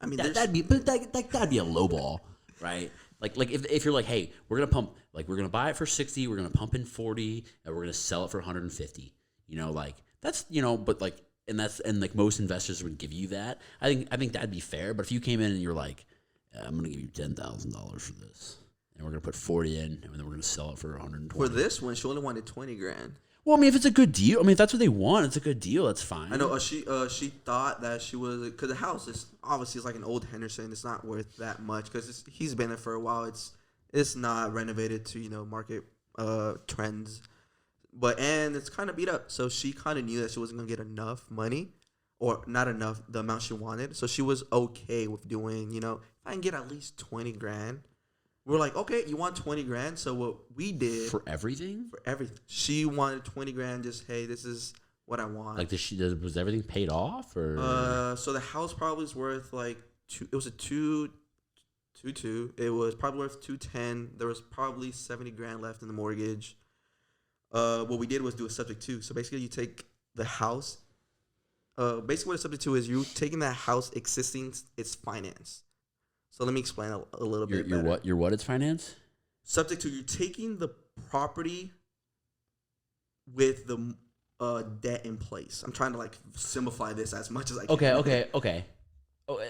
I mean, that'd be a low ball, right? Like if you're like, hey, we're gonna buy it for 60, we're gonna pump in 40, and we're gonna sell it for 150. That's and most investors would give you that. I think that'd be fair. But if you came in and you're like, I'm gonna give you $10,000 for this, and we're gonna put 40 in, and then we're gonna sell it for 120. For this one, she only wanted $20,000. Well, I mean, if it's a good deal, I mean, if that's what they want, it's a good deal. It's fine. I know. She thought that she was, because the house is obviously it's like an old Henderson. It's not worth that much because he's been there for a while. It's not renovated to market trends, and it's kind of beat up. So she kind of knew that she wasn't gonna get enough money, or not enough the amount she wanted. So she was okay with doing if I can get at least 20 grand. We're like, okay, you want 20 grand? So what we did for everything. She wanted 20 grand. Just, hey, this is what I want. Like, was everything paid off, or? So the house probably was worth like it was a 2.2. It was probably worth 210. There was probably 70 grand left in the mortgage. What we did was do a subject to. So basically, you take the house. Basically, what a subject to is you taking that house existing, it's finance. So let me explain a little bit better. Your what? It's finance. Subject to, you're taking the property with the debt in place. I'm trying to simplify this as much as I can. Okay. Oh,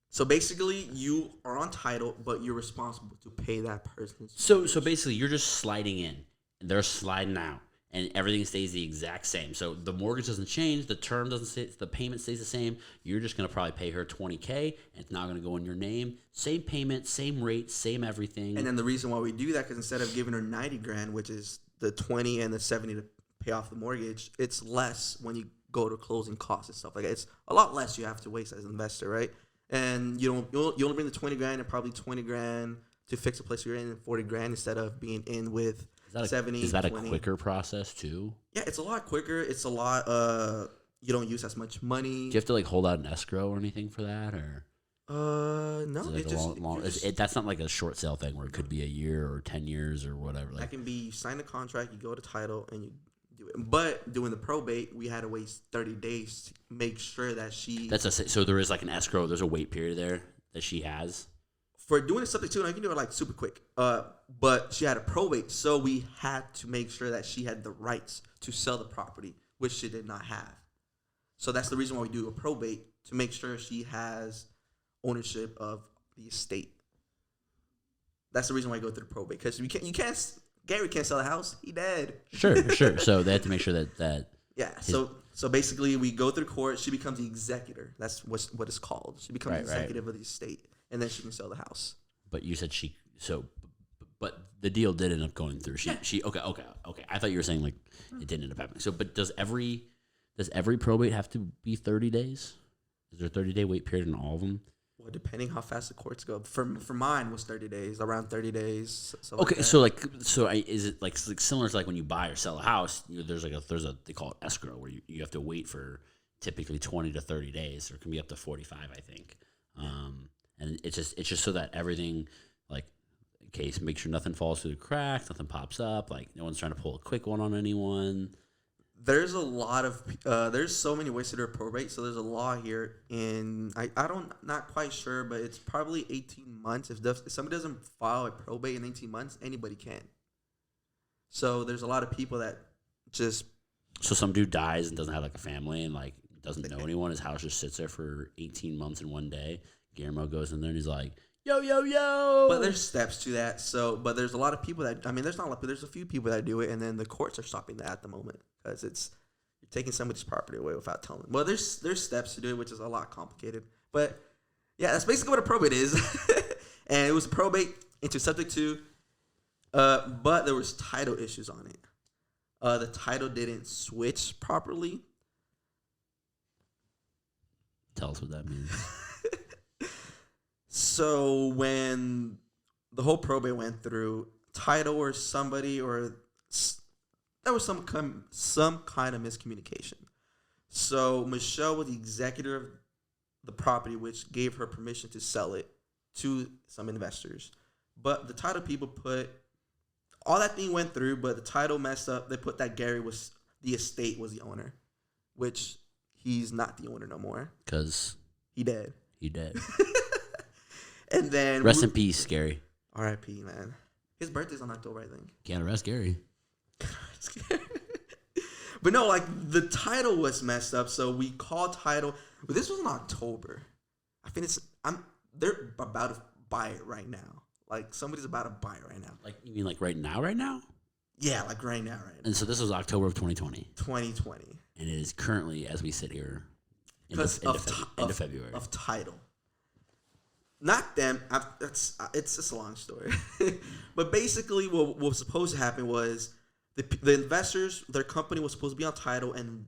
so basically, you are on title, but you're responsible to pay that person. So basically, you're just sliding in, and they're sliding out, and everything stays the exact same. So the mortgage doesn't change, the term doesn't stay, the payment stays the same. You're just gonna probably pay her $20K, and it's not gonna go in your name. Same payment, same rate, same everything. And then the reason why we do that, because instead of giving her 90 grand, which is the 20 and the 70 to pay off the mortgage, it's less when you go to closing costs and stuff like that. It's a lot less you have to waste as an investor, right? And you only bring the 20 grand and probably 20 grand to fix the place you're in, and 40 grand instead of being in with 70. Is that 20. a quicker process too? Yeah, it's a lot quicker. It's a lot. You don't use as much money. Do you have to hold out an escrow or anything for that, or? No. That's not like a short sale thing where it could be a year or 10 years or whatever. That can be, you sign the contract, you go to title, and you do it. But doing the probate, we had to wait 30 days to make sure that she. So there is an escrow. There's a wait period there that she has. For doing a subject to, I can do it super quick. But she had a probate, so we had to make sure that she had the rights to sell the property, which she did not have. So that's the reason why we do a probate, to make sure she has ownership of the estate. That's the reason why I go through the probate, because Gary can't sell the house. He dead. Sure. So they have to make sure that. Yeah. So basically, we go through court. She becomes the executor. That's what it's called. She becomes the executive of the estate, and then she can sell the house. But you said but the deal did end up going through. She okay. I thought you were saying it didn't end up happening. So, but does every probate have to be 30 days? Is there a 30-day wait period in all of them? Well, depending how fast the courts go. For mine was 30 days, around 30 days. Okay, is it similar to when you buy or sell a house? There's a they call it escrow, where you have to wait for typically 20 to 30 days, or it can be up to 45, I think. And it's just so that everything, in case, make sure nothing falls through the cracks, nothing pops up, no one's trying to pull a quick one on anyone. There's a lot of there's so many ways to do a probate. So there's a law here, and not quite sure, but it's probably 18 months. If somebody doesn't file a probate in 18 months, anybody can. So there's a lot of people that just. So some dude dies and doesn't have a family and doesn't know anyone. His house just sits there for 18 months in one day. Guillermo goes in there and he's like, yo. But there's steps to that. But there's a lot of people that, there's a few people that do it, and then the courts are stopping that at the moment, because you're taking somebody's property away without telling them. Well, there's steps to do it, which is a lot complicated. But yeah, that's basically what a probate is. And it was a probate into subject to, but there was title issues on it. The title didn't switch properly. Tell us what that means. So when the whole probate went through, title or somebody, or there was some kind of miscommunication. So Michelle was the executor of the property, which gave her permission to sell it to some investors. But the title people all that thing went through, but the title messed up. They put that the estate was the owner, which he's not the owner no more. Because he dead. And then rest in peace, Gary. R.I.P. Man. His birthday's on October, I think. Can't arrest Gary. But no, the title was messed up, so we called title. But this was in October. I think they're about to buy it right now. Somebody's about to buy it right now. You mean right now? Right now? Yeah, like right now. And so this was October of 2020. 2020. And it is currently, as we sit here, end of February. Of Tidal. Not them. It's just a long story. But basically, what was supposed to happen was the investors, their company was supposed to be on Tidal, and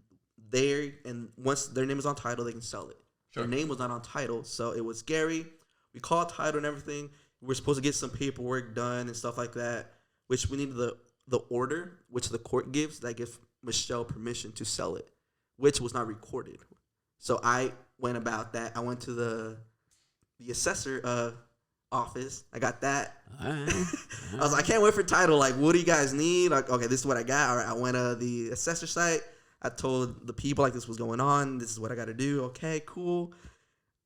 once their name is on Tidal, they can sell it. Sure. Their name was not on Tidal, so it was Gary. We called Tidal and everything. We were supposed to get some paperwork done and stuff like that, which we needed the order, which the court gives, that gives Michelle permission to sell it, which was not recorded. So I went about that. I went to the assessor office. I got that. All right. I was like, I can't wait for Tidal. Like, what do you guys need? Like, okay, this is what I got. All right, I went to the assessor site. I told the people, like, this was going on. This is what I got to do. Okay, cool.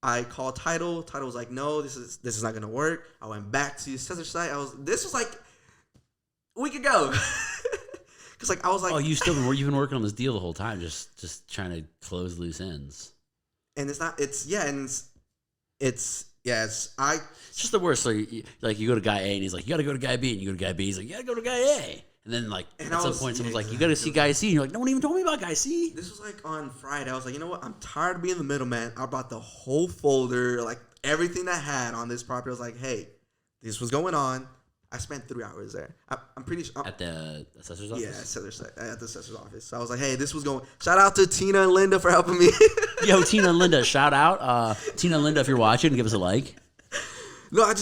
I called Tidal. Tidal was like, no, this is not going to work. I went back to the assessor site. This was like a week ago. Because, like, I was like... Oh, you've been working on this deal the whole time, just trying to close loose ends. And it's not... It's just the worst. So you go to guy A, and he's like, you got to go to guy B, and you go to guy B, he's like, you got to go to guy A. And then, like, at some point, someone's like, you got to see guy C, and you're like, no one even told me about guy C. This was, like, on Friday. I was like, you know what? I'm tired of being the middleman. I brought the whole folder, like, everything I had on this property. I was like, hey, this was going on. I spent 3 hours there. I'm pretty sure. At the assessor's office? Yeah, at the assessor's office. So I was like, hey, this was going... Shout out to Tina and Linda for helping me. Yo, Tina and Linda, shout out. Tina and Linda, if you're watching, give us a like. No, I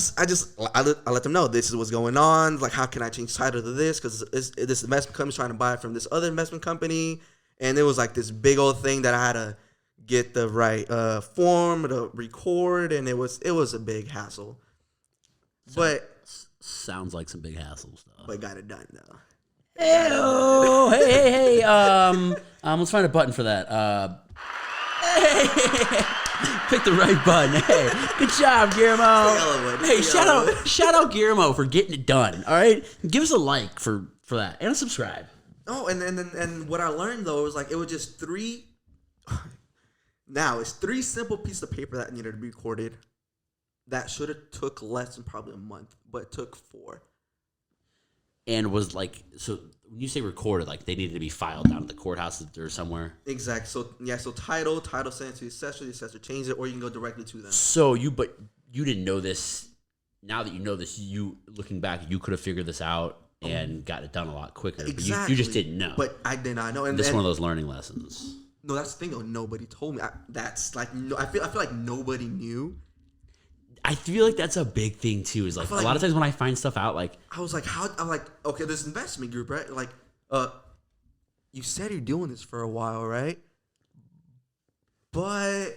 let them know this is what's going on. Like, how can I change title to this? Because this investment company's trying to buy it from this other investment company. And it was like this big old thing that I had to get the right form to record. And it was a big hassle. Sounds like some big hassle stuff. But got it done, though. Hey. Let's find a button for that. Pick the right button. Hey, good job, Guillermo. Hey, shout out Guillermo for getting it done. All right, give us a like for that and a subscribe. Oh, and what I learned though was like it was just three. Now it's 3 simple pieces of paper that needed to be recorded. That should have took less than probably a month, but it took 4. And was like, so when you say recorded, like they needed to be filed down at the courthouse or somewhere? Exactly. So title sent it to the assessor changed it, or you can go directly to them. So you didn't know this. Now that you know this, you looking back, you could have figured this out and got it done a lot quicker. Exactly. But you just didn't know. But I did not know. And this is one of those learning lessons. No, that's the thing though. Nobody told me. I feel like nobody knew. I feel like that's a big thing too. Is like a lot of times when I find stuff out, like I was like, okay, this investment group, right? Like, you said you're doing this for a while, right? But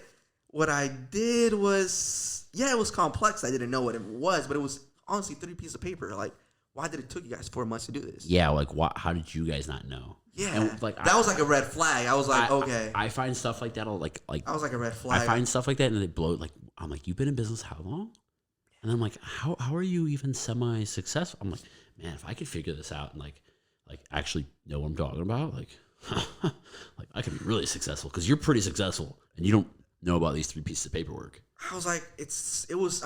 what I did was, it was complex. I didn't know what it was, but it was honestly 3 pieces of paper. Like, why did it took you guys 4 months to do this? Yeah, like how did you guys not know? Yeah, and like that was like a red flag. I was like, okay. I find stuff like that. Like I was like a red flag. I find stuff like that, and they blow. Like I'm like, you've been in business how long? And I'm like, how are you even semi-successful? I'm like, man, if I could figure this out and like actually know what I'm talking about, like I could be really successful because you're pretty successful and you don't know about these 3 pieces of paperwork. I was like, it was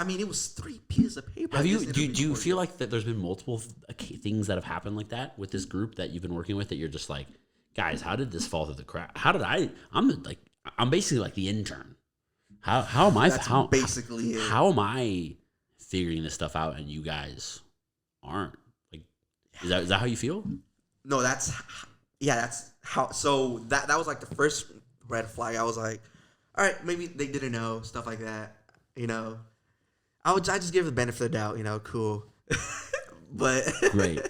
3 pieces of paper. Do you feel like that there's been multiple things that have happened like that with this group that you've been working with that you're just like, guys, how did this fall through the crack? I'm basically like the intern. How am I? That's basically it. How am I figuring this stuff out and you guys aren't? Like, is that how you feel? No, that's how. So that was like the first red flag. I was like, all right, maybe they didn't know, stuff like that. You know, I just give the benefit of the doubt. You know, cool. But great.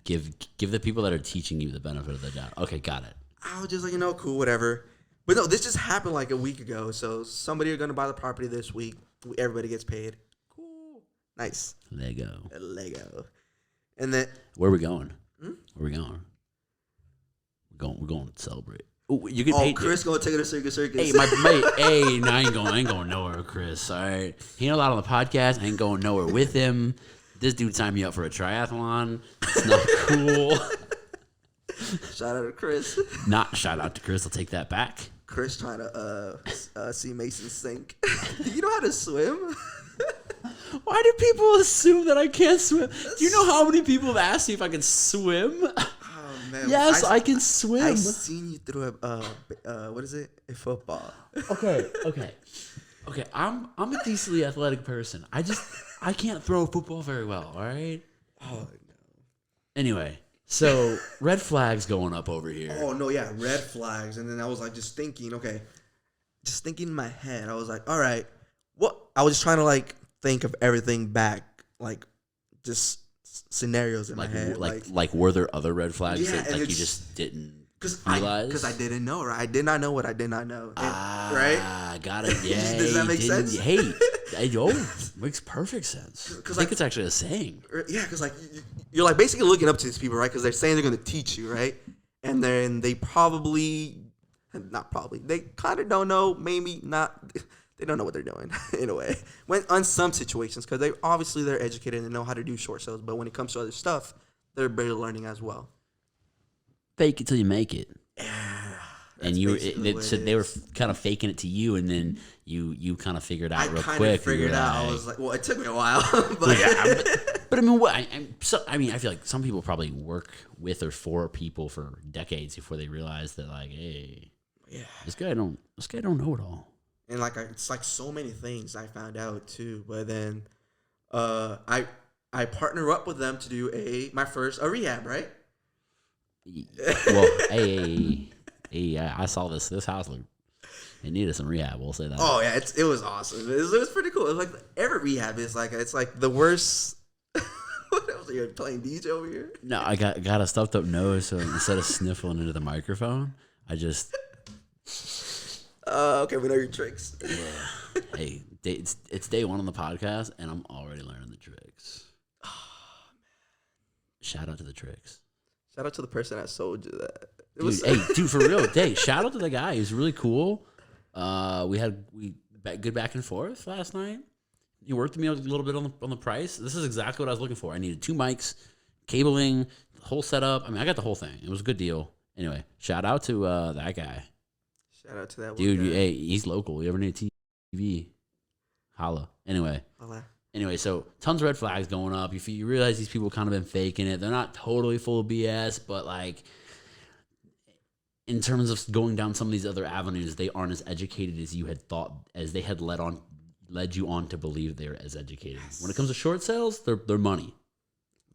Give the people that are teaching you the benefit of the doubt. Okay, got it. I was just like, cool, whatever. But no, this just happened like a week ago. So somebody are gonna buy the property this week. Everybody gets paid. Cool, nice. Lego. And then where are we going? Where are we going? We're going to celebrate. Ooh, you get paid. Chris gonna take it to Circus. Hey, my mate. Hey, no, I ain't going nowhere with Chris. All right, he ain't allowed on the podcast. I ain't going nowhere with him. This dude signed me up for a triathlon. It's not cool. Shout out to Chris. Not shout out to Chris. I'll take that back. Chris trying to see Mason sink. Do you know how to swim? Why do people assume that I can't swim? Do you know how many people have asked me if I can swim? Oh, man. Yes, I can swim. I seen you through what is it? A football. Okay. I'm a decently athletic person. I can't throw a football very well. All right. Oh no. Anyway, so red flags going up over here. Oh no, yeah, red flags. And then I was like, just thinking in my head. I was like, all right, what? I was just trying to like think of everything back, like just scenarios in my head. Like were there other red flags Yeah, that like you just didn't realize? Because I didn't know, right? I did not know what I did not know. And, right? Got it. Yeah. Does that make sense? Hey, makes perfect sense. I think it's actually a saying. Yeah, because like you're like basically looking up to these people, right? Because they're saying they're going to teach you, right? And then they they kind of don't know, maybe not. They don't know what they're doing in a way. When on some situations, because they're educated and know how to do short sales, but when it comes to other stuff, they're barely learning as well. Fake it till you make it. Yeah, and they were kind of faking it to you, and then you kind of figured out real quick. I kind of figured out. I was like, well, it took me a while, but but I mean, what? I feel like some people probably work with or for people for decades before they realize that, like, hey, yeah, this guy don't know it all. And like it's like so many things I found out too. But then, I partner up with them to do my first rehab, right? Well, hey, I saw this house look. It needed some rehab. We'll say that. Oh yeah, it was awesome. It was pretty cool. It was like every rehab is like it's like the worst. What else are you playing DJ over here? No, I got a stuffed up nose, so instead of sniffling into the microphone, I just. Okay, we know your tricks. Yeah. Hey, it's day one on the podcast, and I'm already learning the tricks. Oh, man. Shout out to the tricks. Shout out to the person that sold you that. Dude, for real. Hey, shout out to the guy. He's really cool. We good back and forth last night. He worked with me a little bit on the price. This is exactly what I was looking for. I needed 2 mics, cabling, the whole setup. I mean, I got the whole thing. It was a good deal. Anyway, shout out to that guy. Shout out to that dude. One guy. Hey, he's local. You ever need a TV? Holla. Anyway. So tons of red flags going up. You realize these people kind of been faking it. They're not totally full of BS, but like in terms of going down some of these other avenues, they aren't as educated as you had thought, as they had led you on to believe they're as educated. Yes. When it comes to short sales, they're money.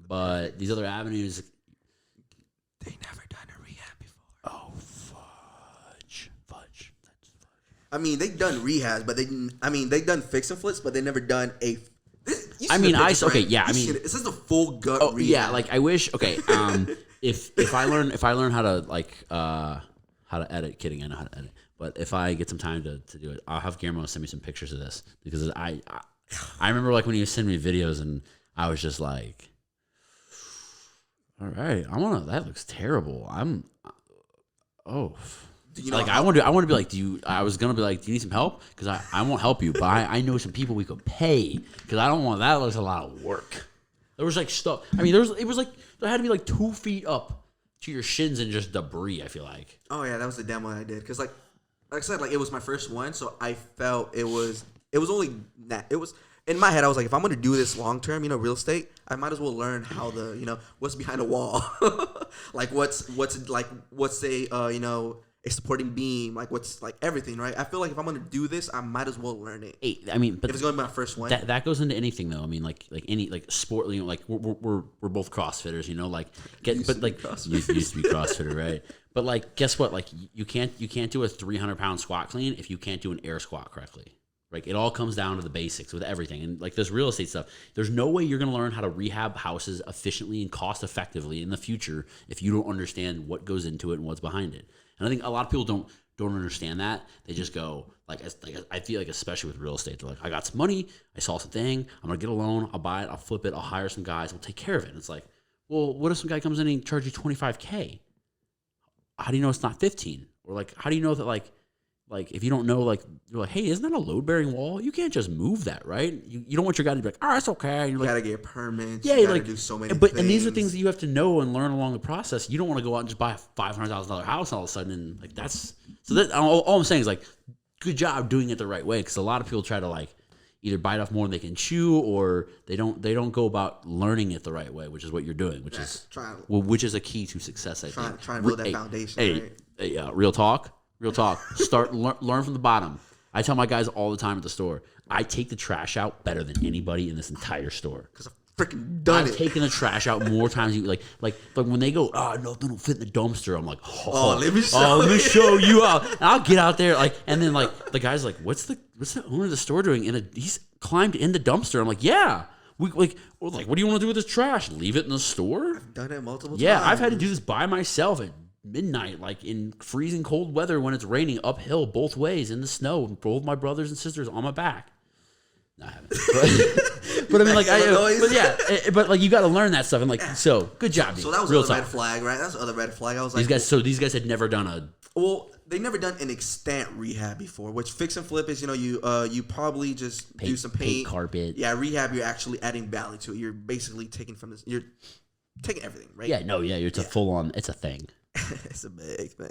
But these other avenues, they never done a rehab before. Oh, fudge. That's fudge. I mean, they've done rehabs, but they've done fix and flips, but they never done a. This is a full gut rehab. Yeah, like I wish. Okay, if I learn how to edit, kidding, I know how to edit. But if I get some time to do it, I'll have Guillermo send me some pictures of this, because I remember like when he was sending me videos and I was just like, all right, that looks terrible. You know, like I want to be like, I was gonna be like, do you need some help? Because I won't help you, but I know some people we could pay, because I don't want that. Looks a lot of work. There was like stuff. I mean, there had to be like 2 feet up to your shins and just debris. I feel like. Oh yeah, that was the demo I did, because like I said, like it was my first one, so I felt it was in my head. I was like, if I'm gonna do this long term, real estate, I might as well learn how what's behind a wall, like what's a supporting beam, like what's like everything, right? I feel like if I'm gonna do this, I might as well learn it. Hey, I mean, but if it's gonna be my first one, that goes into anything though. I mean, like any like sport, like we're both CrossFitters, used to be CrossFitter, right? But like, guess what? Like you can't do a 300-pound squat clean if you can't do an air squat correctly. Like it all comes down to the basics with everything. And like this real estate stuff, there's no way you're gonna learn how to rehab houses efficiently and cost effectively in the future if you don't understand what goes into it and what's behind it. And I think a lot of people don't understand that. They just go like I feel like, especially with real estate, they're like, I got some money, I saw something, I'm gonna get a loan, I'll buy it, I'll flip it, I'll hire some guys, we'll take care of it. And it's like, well, what if some guy comes in and charges you $25K? How do you know it's not 15? Or like, how do you know that like if you don't know, like you're like, hey, isn't that a load bearing wall? You can't just move that, right? You don't want your guy to be like, oh, it's okay. And you're gotta get permits. Yeah, you gotta do so many things. And these are things that you have to know and learn along the process. You don't want to go out and just buy a $500,000 house all of a sudden, and like all I'm saying is like, good job doing it the right way, because a lot of people try to like either bite off more than they can chew, or they don't go about learning it the right way, which is what you're doing, which is a key to success. I think trying to build that foundation. Real talk. Start learn from the bottom. I tell my guys all the time at the store, I take the trash out better than anybody in this entire store. Because I've freaking done it. I've taken the trash out more times. Like when they go, no, they don't fit in the dumpster. I'm like, let me show you out. And I'll get out there, and then the guy's like, what's the owner of the store doing? And he's climbed in the dumpster. I'm like, yeah. What do you want to do with this trash? Leave it in the store? I've done it multiple times. Yeah, I've had to do this by myself at midnight, like in freezing cold weather when it's raining uphill both ways in the snow, with both my brothers and sisters on my back. No, I haven't. But I mean, but you got to learn that stuff, and so good job. So that was a red flag, right? That's the other red flag. I was like, these guys had never done a. Well, they never done an extent rehab before, which fix and flip is, you probably just do some paint, carpet. Yeah, rehab, you're actually adding value to it. You're basically taking from this. You're taking everything, right? Yeah, no, yeah, it's a full on. It's a thing. It's a big thing.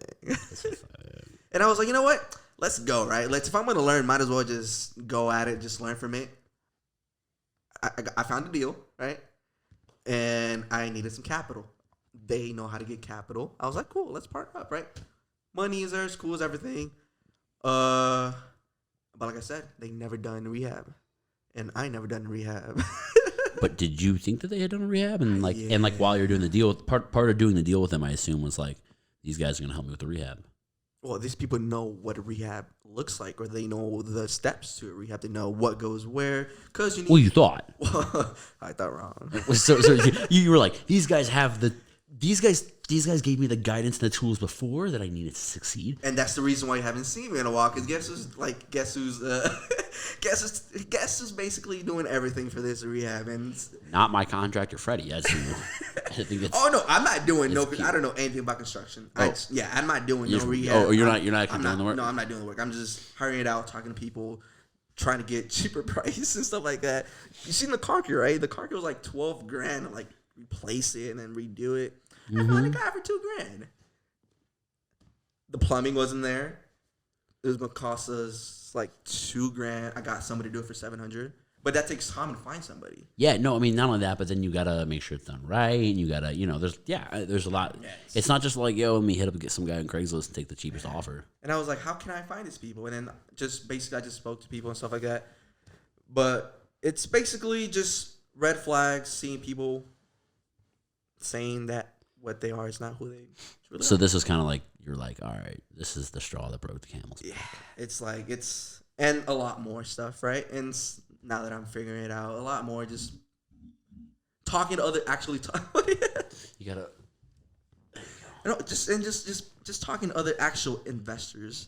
And I was like, you know what? Let's go, right? If I'm going to learn, might as well just go at it, just learn from it. I found a deal, right? And I needed some capital. They know how to get capital. I was like, cool, let's partner up, right? Money is there, school is everything. But like I said, they never done rehab. And I never done rehab. But did you think that they had done a rehab? And while you're doing the deal, part of doing the deal with them, I assume, was like, these guys are going to help me with the rehab. Well, these people know what a rehab looks like, or they know the steps to a rehab. They know what goes where. Because you thought. I thought wrong. So you were like, these guys gave me the guidance and the tools before that I needed to succeed. And that's the reason why you haven't seen me in a while. Because guess who's basically doing everything for this rehab? And not my contractor, Freddie. That's who. I think it's. Oh no, I'm not doing no. I don't know anything about construction. I'm not doing no rehab. Oh, you're not doing the work. No, I'm not doing the work. I'm just hiring it out, talking to people, trying to get cheaper price and stuff like that. You seen the car care, right? The car care was like $12,000 to replace it and then redo it. I found a guy for $2,000. The plumbing wasn't there. It was gonna cost us like $2,000. I got somebody to do it for $700. But that takes time to find somebody. Yeah, no, I mean not only that, but then you gotta make sure it's done right, and you gotta, there's a lot. Yes. It's not just like, let me hit up and get some guy on Craigslist and take the cheapest offer. And I was like, how can I find these people? And then I just spoke to people and stuff like that. But it's basically just red flags, seeing people saying that what they are is not who they really are. So this is kind of like, you're like, all right, this is the straw that broke the camel's back. Yeah, it's and a lot more stuff, right? And now that I'm figuring it out, a lot more just talking to other you gotta. Just talking to other actual investors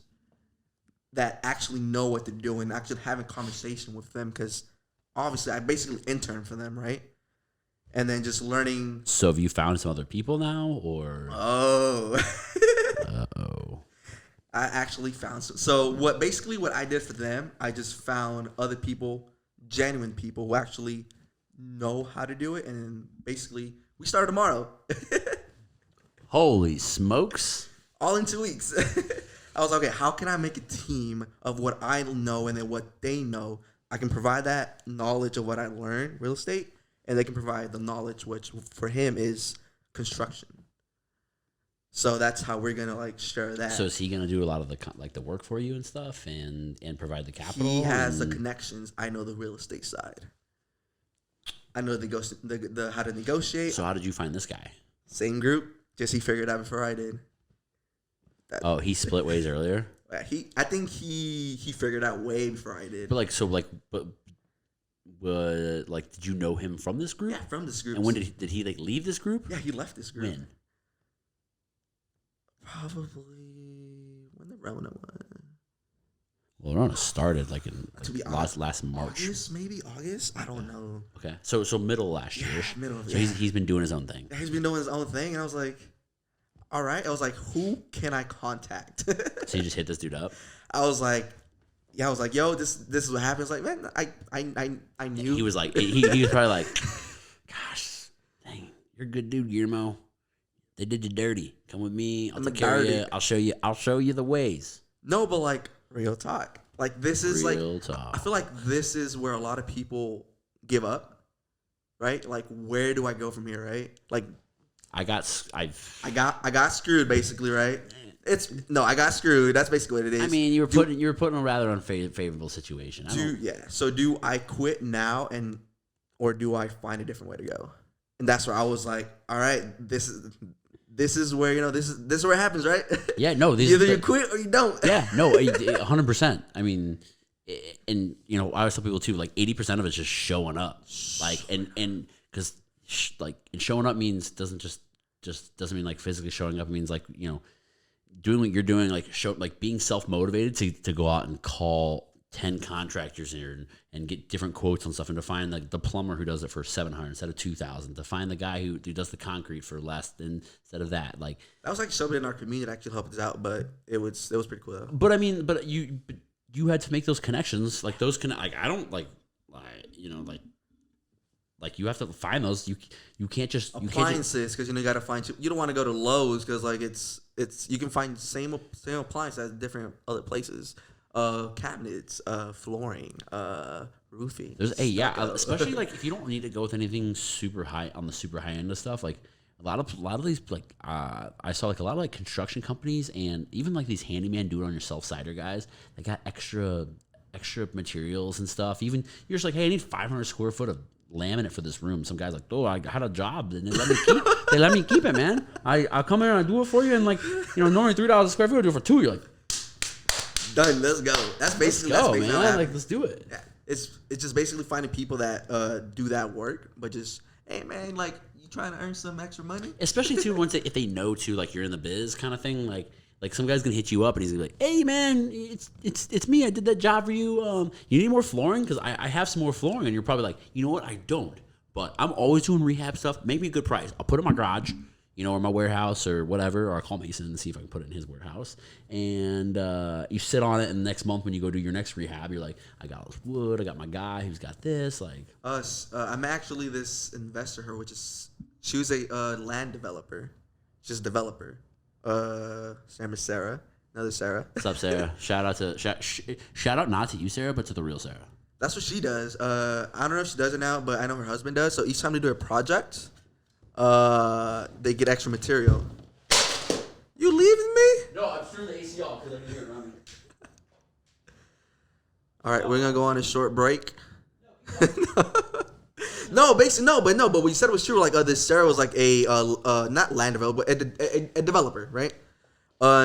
that actually know what they're doing, actually having conversation with them, because obviously I basically intern for them, right? And then just learning. So have you found some other people now, or? Oh. Uh-oh. I actually found some. So what I did for them, I just found other people, genuine people who actually know how to do it, and then basically we start tomorrow. Holy smokes! All in 2 weeks. I was like, okay, how can I make a team of what I know and then what they know? I can provide that knowledge of what I learned, real estate, and they can provide the knowledge, which for him is construction. So that's how we're gonna share that. So is he gonna do a lot of the work for you and stuff, and provide the capital? He has the connections. I know the real estate side. I know the how to negotiate. So how did you find this guy? Same group. Just he figured out before I did. He split ways earlier. I think he figured out way before I did. But did you know him from this group? Yeah, from this group. And when did he leave this group? Yeah, he left this group. When? Probably when the Rona was. Well, the Rona started last March. August. I don't know. Okay, so middle of last year. Middle. So he's been doing his own thing. He's been doing his own thing, and I was like, all right. I was like, who can I contact? So you just hit this dude up. I was like, yo, this is what happens. Like, man, I knew. He was like, he was probably like, gosh, dang, you're a good dude, Guillermo. They did you dirty. Come with me. I'll take care of you. I'll show you the ways. No, but real talk. Like this is Real talk. I feel like this is where a lot of people give up, right? Like where do I go from here, right? Like I got screwed basically, right? I got screwed. That's basically what it is. I mean, you were put in a rather unfavorable situation. So do I quit now or do I find a different way to go? And that's where I was like, all right, this is where this is where it happens, right? Yeah, no. Either you quit or you don't. Yeah, no, 100%. I mean, and I always tell people too, like 80% of it's just showing up, like and because like and showing up doesn't mean like physically showing up. It means like doing what you're doing, like being self-motivated to go out and call 10 contractors here and get different quotes on stuff, and to find like the plumber who does it for $700 instead of $2,000, to find the guy who does the concrete for less than instead of that. Like that was like somebody in our community that actually helped us out, but it was pretty cool though. But I mean, you had to make those connections, like those I don't like you have to find those. You can't just appliances, because you got to find. You don't want to go to Lowe's because like it's you can find same appliance at different other places. Cabinets, flooring, roofing. Especially like if you don't need to go with anything super high on the super high end of stuff. Like a lot of these like I saw like a lot of like construction companies and even like these handyman do it on yourself cider guys. They got extra materials and stuff. Even you're just like, hey, I need 500 square foot of laminate for this room. Some guy's like, oh, I had a job and they let me keep it, man. I'll come in and I do it for you, and like normally $3 a square foot, I do it for $2. You're like, done. Let's go. That's basically man. Like, let's do it. Yeah. It's just basically finding people that do that work, but just, hey man, like you trying to earn some extra money. Especially too if they know too, like you're in the biz kind of thing. Like some guy's gonna hit you up and he's gonna be like, hey man, it's me. I did that job for you. You need more flooring? Because I have some more flooring, and you're probably like, you know what? I don't. But I'm always doing rehab stuff. Make me a good price. I'll put it in my garage, or my warehouse or whatever, or I'll call Mason and see if I can put it in his warehouse. And you sit on it, and the next month when you go do your next rehab, you're like, I got all this wood, I got my guy who's got this. Like I'm actually this investor, she was a land developer. She's a developer. Same as Sarah, another Sarah. What's up, Sarah? Shout out not to you, Sarah, but to the real Sarah. That's what she does. I don't know if she does it now, but I know her husband does. So each time they do a project, they get extra material. You leaving me? No, I'm through the ACL because I can hear it running. All right, we're gonna go on a short break. No, basically no. But what you said was true. Like this Sarah was like a not land developer, but a developer, right?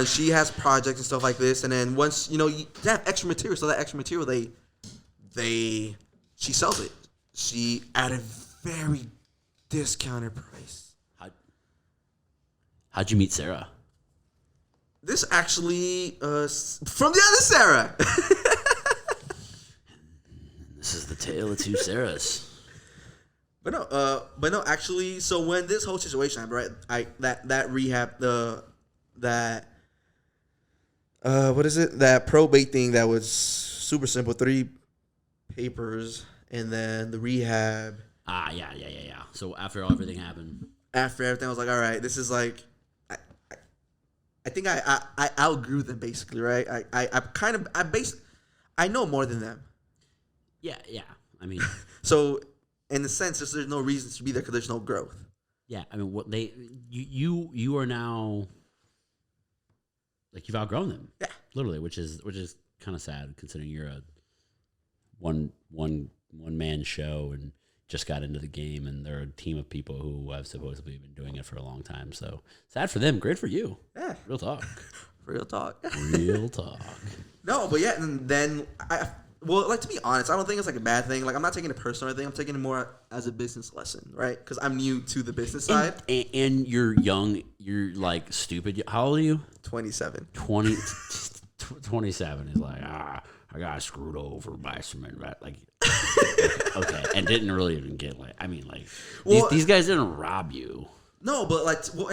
She has projects and stuff like this, and then once they have extra material, so that extra material she sells it. She at a very discounted price. How'd you meet Sarah? This actually from the other Sarah. This is the tale of two Sarahs. But no, actually, so when this whole situation happened, right? That rehab, what is it? That probate thing that was super simple, 3 papers, and then the rehab. Yeah. So after everything happened. After everything, I was like, all right, this is like, I think I outgrew them basically, right? I know more than them. Yeah. I mean, so in the sense, there's no reason to be there because there's no growth. Yeah, I mean, you are now like you've outgrown them. Yeah, literally, which is kind of sad considering you're a one man show and just got into the game, and they're a team of people who have supposedly been doing it for a long time. So sad for them, great for you. Yeah, real talk. Real talk. No, but yeah, and then like, to be honest, I don't think it's like a bad thing. Like, I'm not taking it personal or anything. I'm taking it more as a business lesson, right? Because I'm new to the business side. And you're young. You're like stupid. How old are you? 27. 27 is like, I got screwed over by some, like, okay, and didn't really even get these guys didn't rob you. No, but you're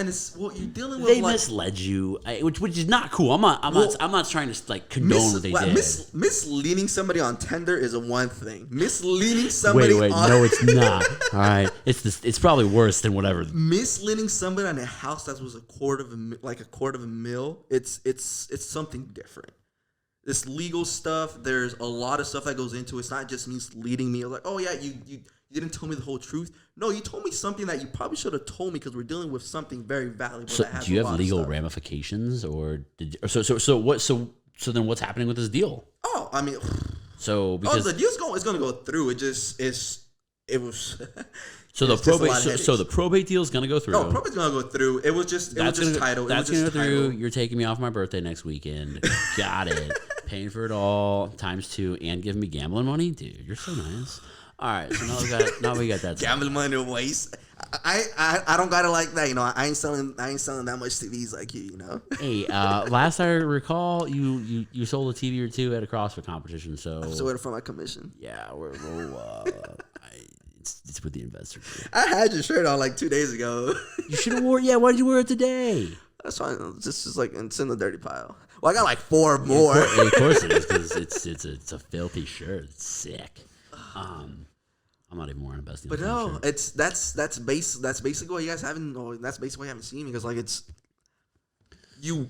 dealing with. They misled you, which is not cool. I'm not trying to like condone what they did. Misleading somebody on Tinder is one thing. Misleading somebody. Wait, no, it's not. All right, it's probably worse than whatever. Misleading somebody on a house that was a quarter of a mil. It's something different. this legal stuff. There's a lot of stuff that goes into it. It's not just me leading me. Like, oh yeah, you didn't tell me the whole truth. No, you told me something that you probably should have told me because we're dealing with something very valuable. So that has do you a have lot legal of stuff. ramifications, or so then what's happening with this deal? Oh, I mean, So because the deal's it's going to go through. It was. so the probate so the probate deal is going to go through. No, probate's going to go through. It was just title. That's going to to go through. You're taking me off my birthday next weekend. Got it. Paying for it all times 2 and giving me gambling money, dude. You're so nice. All right, so now we got that. Gambling money to waste. I don't got it like that. You know, I ain't selling that much TVs like you. You know. Hey, last I recall, you sold a TV or 2 at a CrossFit competition. So I'm still waiting for my commission. Yeah, it's with the investor. I had your shirt on like 2 days ago. You should have wore. Yeah, why did you wear it today? That's fine. This is like it's in the dirty pile. Well, I got like 4 more. Of course it is, because it's a filthy shirt. It's sick. I'm not even wearing a best. But no, shirt. That's basically what you guys haven't. Or that's basically what you haven't seen, because like it's you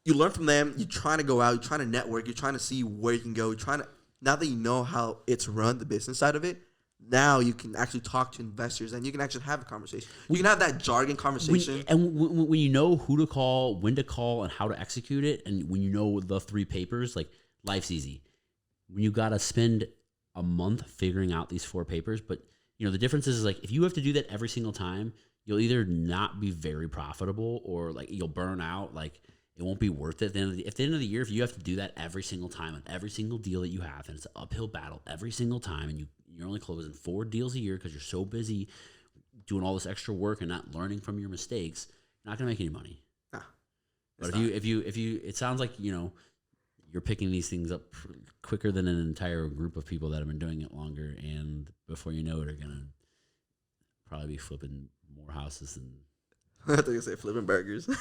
learn from them. You're trying to go out. You're trying to network. You're trying to see where you can go. You're trying to, now that you know how it's run, the business side of it. Now you can actually talk to investors, and you can actually have a conversation. You can have that jargon conversation. When you know who to call, when to call, and how to execute it, and when you know the 3 papers, like, life's easy. When you got to spend a month figuring out these 4 papers, but the difference is like, if you have to do that every single time, you'll either not be very profitable, or like you'll burn out. Like, it won't be worth it at the end of the year. If you have to do that every single time on every single deal that you have, and it's an uphill battle every single time, and you're only closing 4 deals a year because you're so busy doing all this extra work and not learning from your mistakes, you're not gonna make any money. Nah, but if you, it sounds like you're picking these things up quicker than an entire group of people that have been doing it longer, and before you know it, are gonna probably be flipping more houses than. I thought you say flipping burgers. No,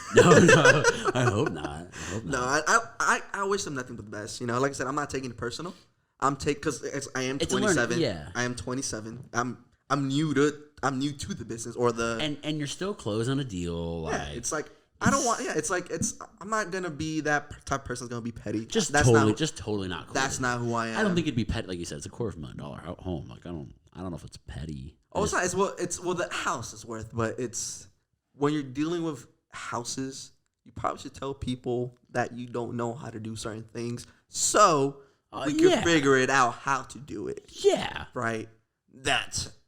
I hope not. No, I wish them nothing but the best. Like I said, I'm not taking it personal. Because I am 27. Yeah, I am 27. I'm new to the business or the and you're still closing a deal. Yeah, like, it's like I don't want. Yeah, it's I'm not gonna be that type of person that's gonna be petty. Just totally not cool. That's not who I am. I don't think it'd be petty, like you said. It's $250,000 home. Like, I don't know if it's petty. Oh, it's not. It's the house is worth, but it's when you're dealing with houses, you probably should tell people that you don't know how to do certain things, so we can figure it out how to do it. Yeah, right.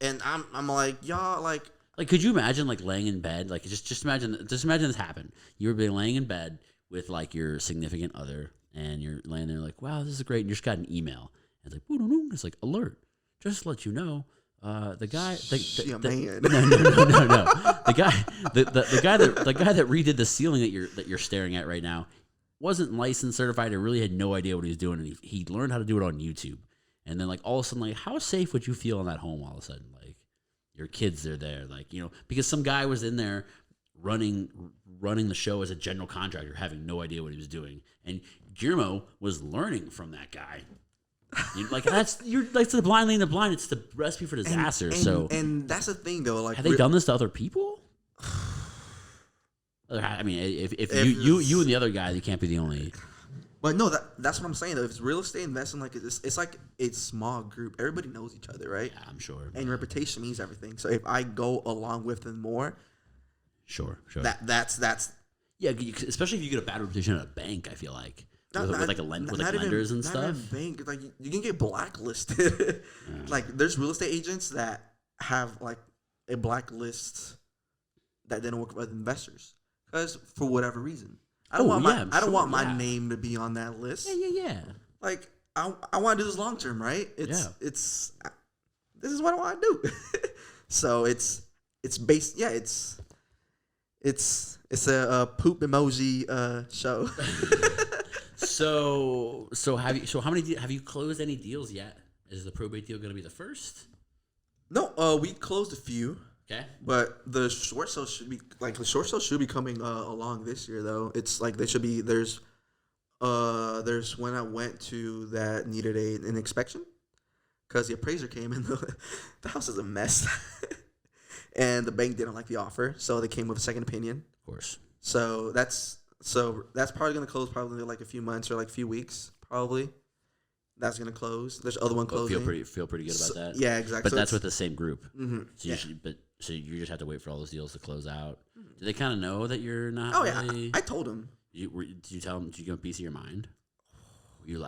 And I'm like, y'all like. Like, could you imagine, like, laying in bed? Like, just imagine this happen. You were laying in bed with, like, your significant other, and you're laying there like, wow, this is great. And you just got an email. And it's like, boo-doo-doo. It's like, alert. Just to let you know, the guy... man. No. The guy that redid the ceiling that you're staring at right now wasn't licensed, certified, and really had no idea what he was doing. And he learned how to do it on YouTube. And then, like, all of a sudden, like, how safe would you feel in that home all of a sudden? Like, your kids are there, like, because some guy was in there running the show as a general contractor, having no idea what he was doing, and Guillermo was learning from that guy. That's the blind leading the blind. It's the recipe for disaster. And that's the thing, though. Like, have they done this to other people? I mean, if you and the other guy, you can't be the only. But no, that's what I'm saying though. If it's real estate investing, like it's like a small group. Everybody knows each other, right? Yeah, I'm sure. And reputation means everything. So if I go along with them more, sure. That's yeah. Especially if you get a bad reputation at a bank, I feel like with lenders and stuff. Not even bank, like you can get blacklisted. Yeah. Like there's real estate agents that have like a blacklist that didn't work with investors because for whatever reason. I don't want my name to be on that list. Yeah. Like I want to do this long term, right? This is what I want to do. So it's based. Yeah, it's a poop emoji show. So how many have you closed any deals yet? Is the probate deal going to be the first? No, we closed a few. Okay. But the short sale should be coming along this year though. It's like there's when I went to that needed an inspection because the appraiser came and the house is a mess. And the bank didn't like the offer, so they came with a second opinion. Of course. So that's probably gonna close probably like a few months or like a few weeks. probably. That's gonna close. There's other one closing. Feel pretty good about that. Yeah, exactly. But that's with the same group. Mm-hmm. So you just have to wait for all those deals to close out. Do they kind of know that you're not? Oh really, yeah, I told them. Did you tell them? Did you give them a piece of your mind? Were you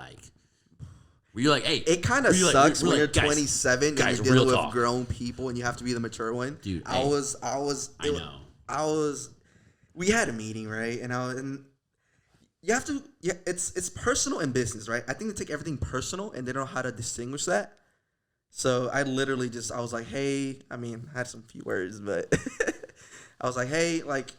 like, hey? It kind of sucks when you're 27 guys, and you're dealing with talk. grown people and you have to be the mature one. Dude, I know. We had a meeting, right? And you have to. Yeah, it's personal and business, right? I think they take everything personal and they don't know how to distinguish that. So I literally I was like, hey, I had some few words, but I was like, hey, like,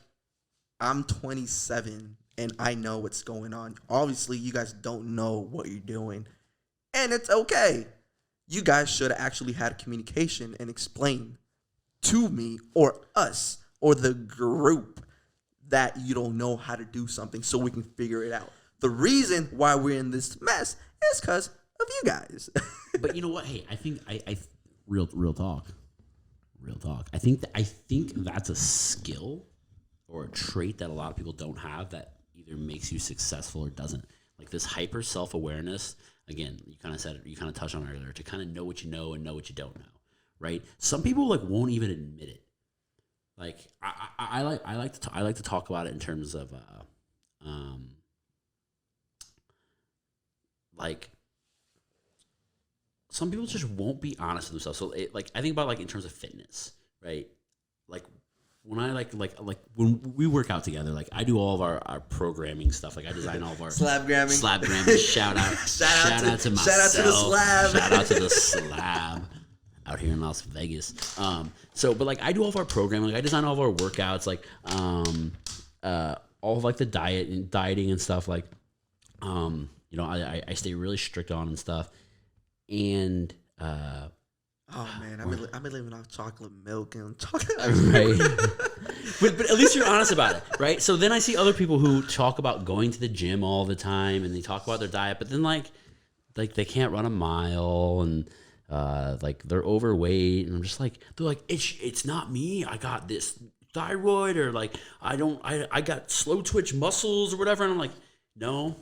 I'm 27 and I know what's going on. Obviously, you guys don't know what you're doing, and it's okay. You guys should have actually had communication and explained to me or us or the group that you don't know how to do something so we can figure it out. The reason why we're in this mess is because of you guys. But you know what? Hey, I think I real talk. I think that's a skill or a trait that a lot of people don't have that either makes you successful or doesn't. Like this hyper self-awareness. Again, you kind of touched on it earlier, to kind of know what you know and know what you don't know, right? Some people won't even admit it. Like I like to talk about it in terms of like some people just won't be honest with themselves. So I think about in terms of fitness, right? Like when I like when we work out together, I do all of our programming stuff. I design all of our slab gramming. Shout out to myself. Shout out to the slab. Shout out to the slab out here in Las Vegas. But I do all of our programming. I design all of our workouts. All of the dieting and stuff. I stay really strict on and stuff. And oh man, I've been living off chocolate milk and chocolate. Right. but at least you're honest about it, right? So then I see other people who talk about going to the gym all the time and they talk about their diet, but then they can't run a mile and they're overweight, and I'm just they're like it's not me. I got this thyroid, or I got slow twitch muscles or whatever, and I'm like, no,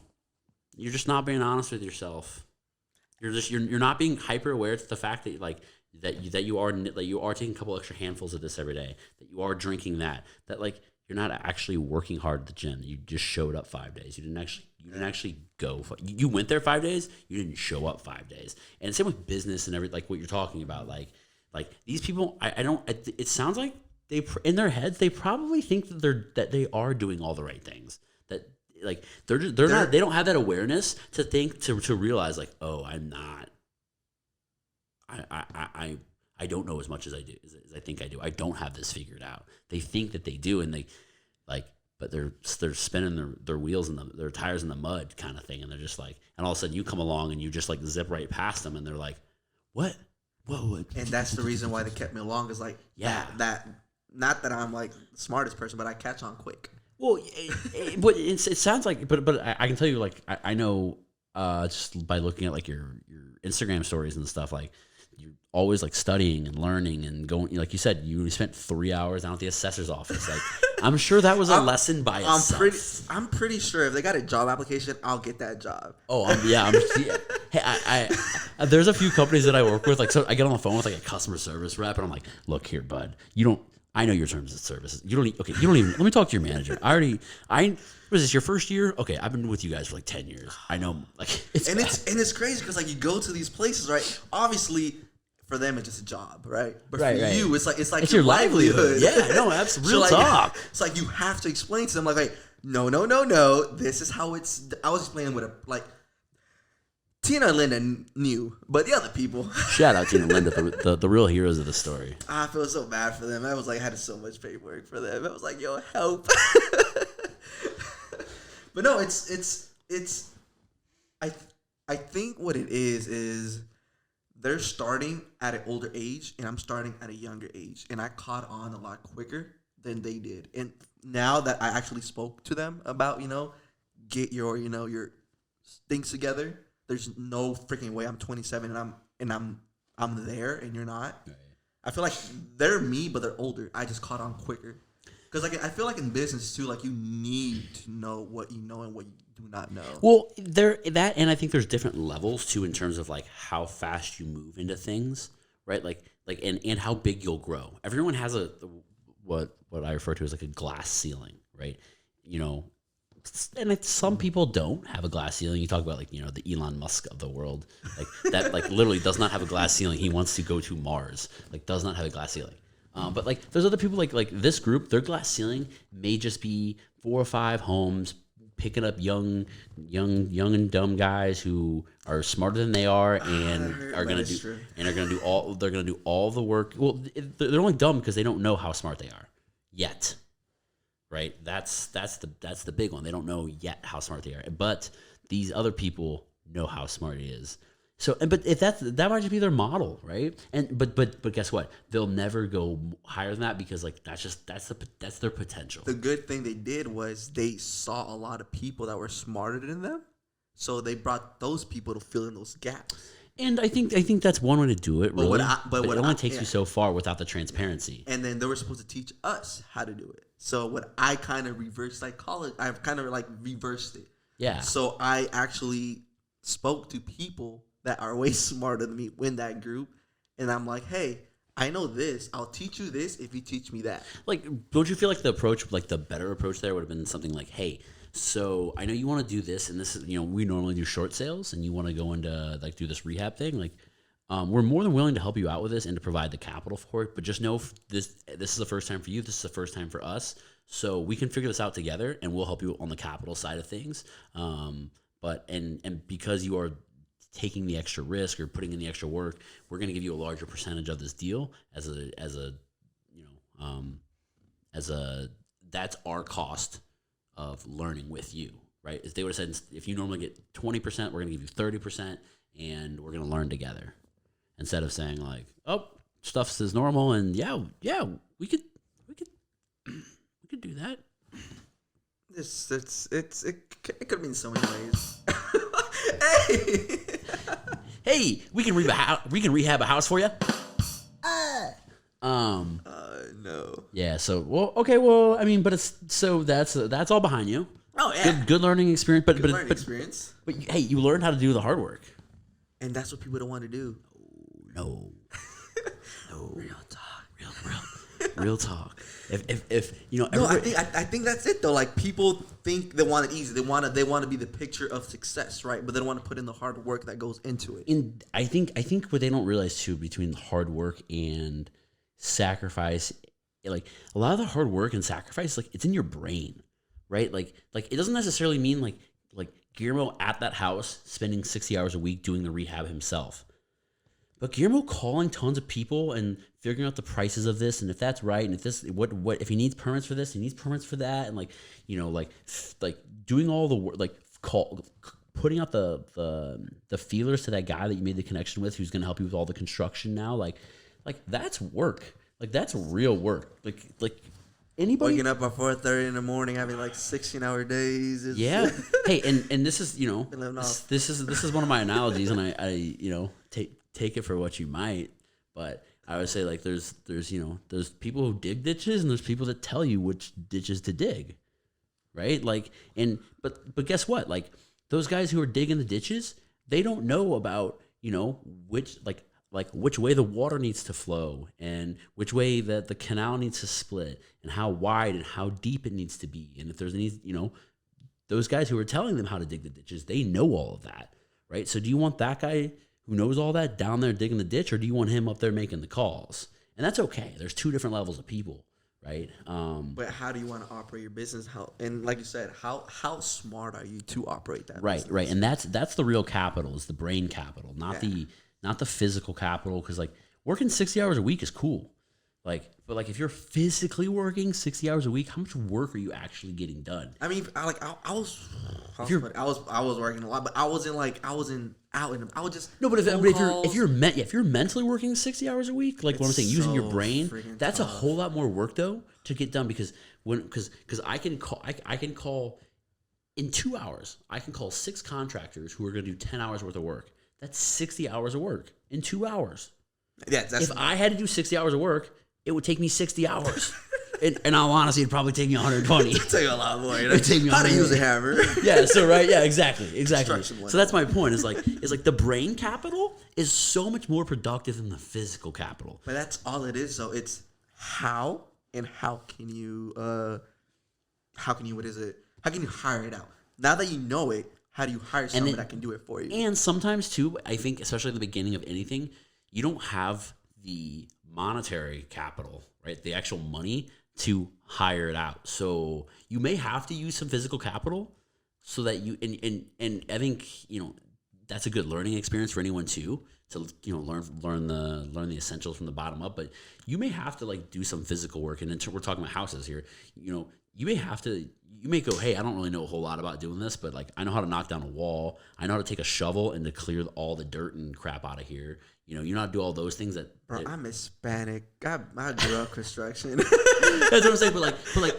you're just not being honest with yourself. You're not being hyper aware to the fact that that you are taking a couple extra handfuls of this every day, that you are drinking that you're not actually working hard at the gym. You just showed up 5 days. You didn't actually go. You went there 5 days. You didn't show up 5 days. And same with business and everything, what you're talking about. Like these people, I don't. It sounds like they in their heads they probably think that they are doing all the right things. That they're not. They don't have that awareness to think to realize oh, I'm not. I don't know as much as I do as I think I do. I don't have this figured out. They think that they do, and but they're spinning their wheels and their tires in the mud kind of thing, and they're just and all of a sudden you come along and you just zip right past them, and they're like, what? Whoa. And that's the reason why they kept me along. Is that not that I'm the smartest person, but I catch on quick. Well, but it sounds but I can tell you I know just by looking at your Instagram stories and stuff, you're always studying and learning and going, like you said, you spent 3 hours down at the assessor's office. I'm sure that was a lesson by itself. I'm pretty sure if they got a job application, I'll get that job. Oh, hey, I there's a few companies that I work with. So I get on the phone with a customer service rep, and I'm like, look here, bud, I know your terms of service. You don't even, let me talk to your manager. Was this your first year? Okay, I've been with you guys for 10 years. I know, it's crazy because you go to these places, right? Obviously, for them it's just a job, right? But for you, it's your livelihood. Yeah, no, absolutely. Real talk. It's you have to explain to them no. This is how it's. I was explaining with Tina and Linda knew, but the other people. Shout out Tina and Linda, the real heroes of the story. I feel so bad for them. I was I had so much paperwork for them. I was yo, help. But no, it's. I think what it is they're starting at an older age, and I'm starting at a younger age, and I caught on a lot quicker than they did. And now that I actually spoke to them about get your your things together. There's no freaking way I'm 27 and I'm there and you're not. Right. I feel they're me, but they're older. I just caught on quicker. Because like I feel like in business too, like you need to know what you know and what you do not know. Well, and I think there's different levels too in terms of like how fast you move into things, right? And how big you'll grow. Everyone has what I refer to as like a glass ceiling, right? You know, and some people don't have a glass ceiling. You talk about like, you know, the Elon Musk of the world, like that, like literally does not have a glass ceiling. He wants to go to Mars, like does not have a glass ceiling. But like there's other people like this group, their glass ceiling may just be 4 or 5 homes picking up young and dumb guys who are smarter than they are and are gonna do all the work. Well, they're only dumb because they don't know how smart they are yet, right? That's the big one. They don't know yet how smart they are, but these other people know how smart he is. So, but if that might just be their model, right? And but guess what? They'll never go higher than that because like that's their potential. The good thing they did was they saw a lot of people that were smarter than them, so they brought those people to fill in those gaps. And I think that's one way to do it. Really, but it only takes yeah. you so far without the transparency. And then they were supposed to teach us how to do it. So what I kind of reversed psychology, I've kind of like reversed it. Yeah. So I actually spoke to people that are way smarter than me in that group, and I'm like, hey, I know this. I'll teach you this if you teach me that. Like, don't you feel like the approach, like the better approach there would have been something like, hey, so I know you want to do this, and this is, you know, we normally do short sales, and you want to go into like do this rehab thing, like. We're more than willing to help you out with this and to provide the capital for it, but just know this is the first time for you. This is the first time for us, so we can figure this out together, and we'll help you on the capital side of things. But because you are taking the extra risk or putting in the extra work, we're going to give you a larger percentage of this deal as that's our cost of learning with you, right? If they would have said, if you normally get 20%, we're going to give you 30%, and we're going to learn together. Instead of saying like, oh, stuff is normal, and yeah, we could do that. It could have been so many ways. Hey, we can rehab a house for you. No. Yeah. So well, I mean, but that's all behind you. Oh yeah. Good learning experience, but experience. But hey, you learned how to do the hard work. And that's what people don't want to do. No. Real talk. Real talk. If you know, I think that's it though. Like people think they want it easy. They want to be the picture of success, right? But they don't want to put in the hard work that goes into it. And I think what they don't realize too, between hard work and sacrifice, like a lot of the hard work and sacrifice, like it's in your brain, right? Like it doesn't necessarily mean like Guillermo at that house spending 60 hours a week doing the rehab himself. But Guillermo calling tons of people and figuring out the prices of this, and if that's right, and if this what if he needs permits for this, he needs permits for that, and like, you know, like doing all the work, like putting out the feelers to that guy that you made the connection with, who's going to help you with all the construction now, like that's work, like that's real work, like anybody waking up at 4:30 in the morning, having like 16-hour days. Yeah. Hey, and this is, you know, this is one of my analogies, and I you know, take it for what you might, but I would say like there's you know, there's people who dig ditches and there's people that tell you which ditches to dig, right? Like, and but guess what? Like those guys who are digging the ditches, they don't know about, you know, which which way the water needs to flow and which way that the canal needs to split and how wide and how deep it needs to be, and if there's any, you know, those guys who are telling them how to dig the ditches, they know all of that, right? So do you want that guy who knows all that down there digging the ditch, or do you want him up there making the calls? And that's okay. There's two different levels of people, right? But how do you want to operate your business? And like you said, how smart are you to operate that? Right, business? right. And that's the real capital, is the brain capital, not the physical capital. Because like working 60 hours a week is cool, but if you're physically working 60 hours a week, how much work are you actually getting done? I mean, I was working a lot, but I was just no. But if you're mentally working 60 hours a week, like what I'm saying, using your brain, that's tough. A whole lot more work though to get done, because I can call in 2 hours. I can call 6 contractors who are going to do 10 hours worth of work. That's 60 hours of work in 2 hours. Yeah, if I had to do 60 hours of work, it would take me 60 hours. in all honesty, it'd probably take me 120. It'd take a lot more. It'd take me how to use a hammer. Yeah, so exactly. So that's my point. Is like the brain capital is so much more productive than the physical capital. But that's all it is. So it's how can you what is it? How can you hire it out? Now that you know it, how do you hire someone that can do it for you? And sometimes too, I think, especially at the beginning of anything, you don't have the monetary capital, right? The actual money to hire it out. So you may have to use some physical capital so that you and I think, that's a good learning experience for anyone too, to learn the essentials from the bottom up. But you may have to like do some physical work, and we're talking about houses here. You may go, hey, I don't really know a whole lot about doing this, but like I know how to knock down a wall. I know how to take a shovel and to clear all the dirt and crap out of here. You know how to do all those things Bro, I'm Hispanic. I grew up construction. That's what I'm saying. But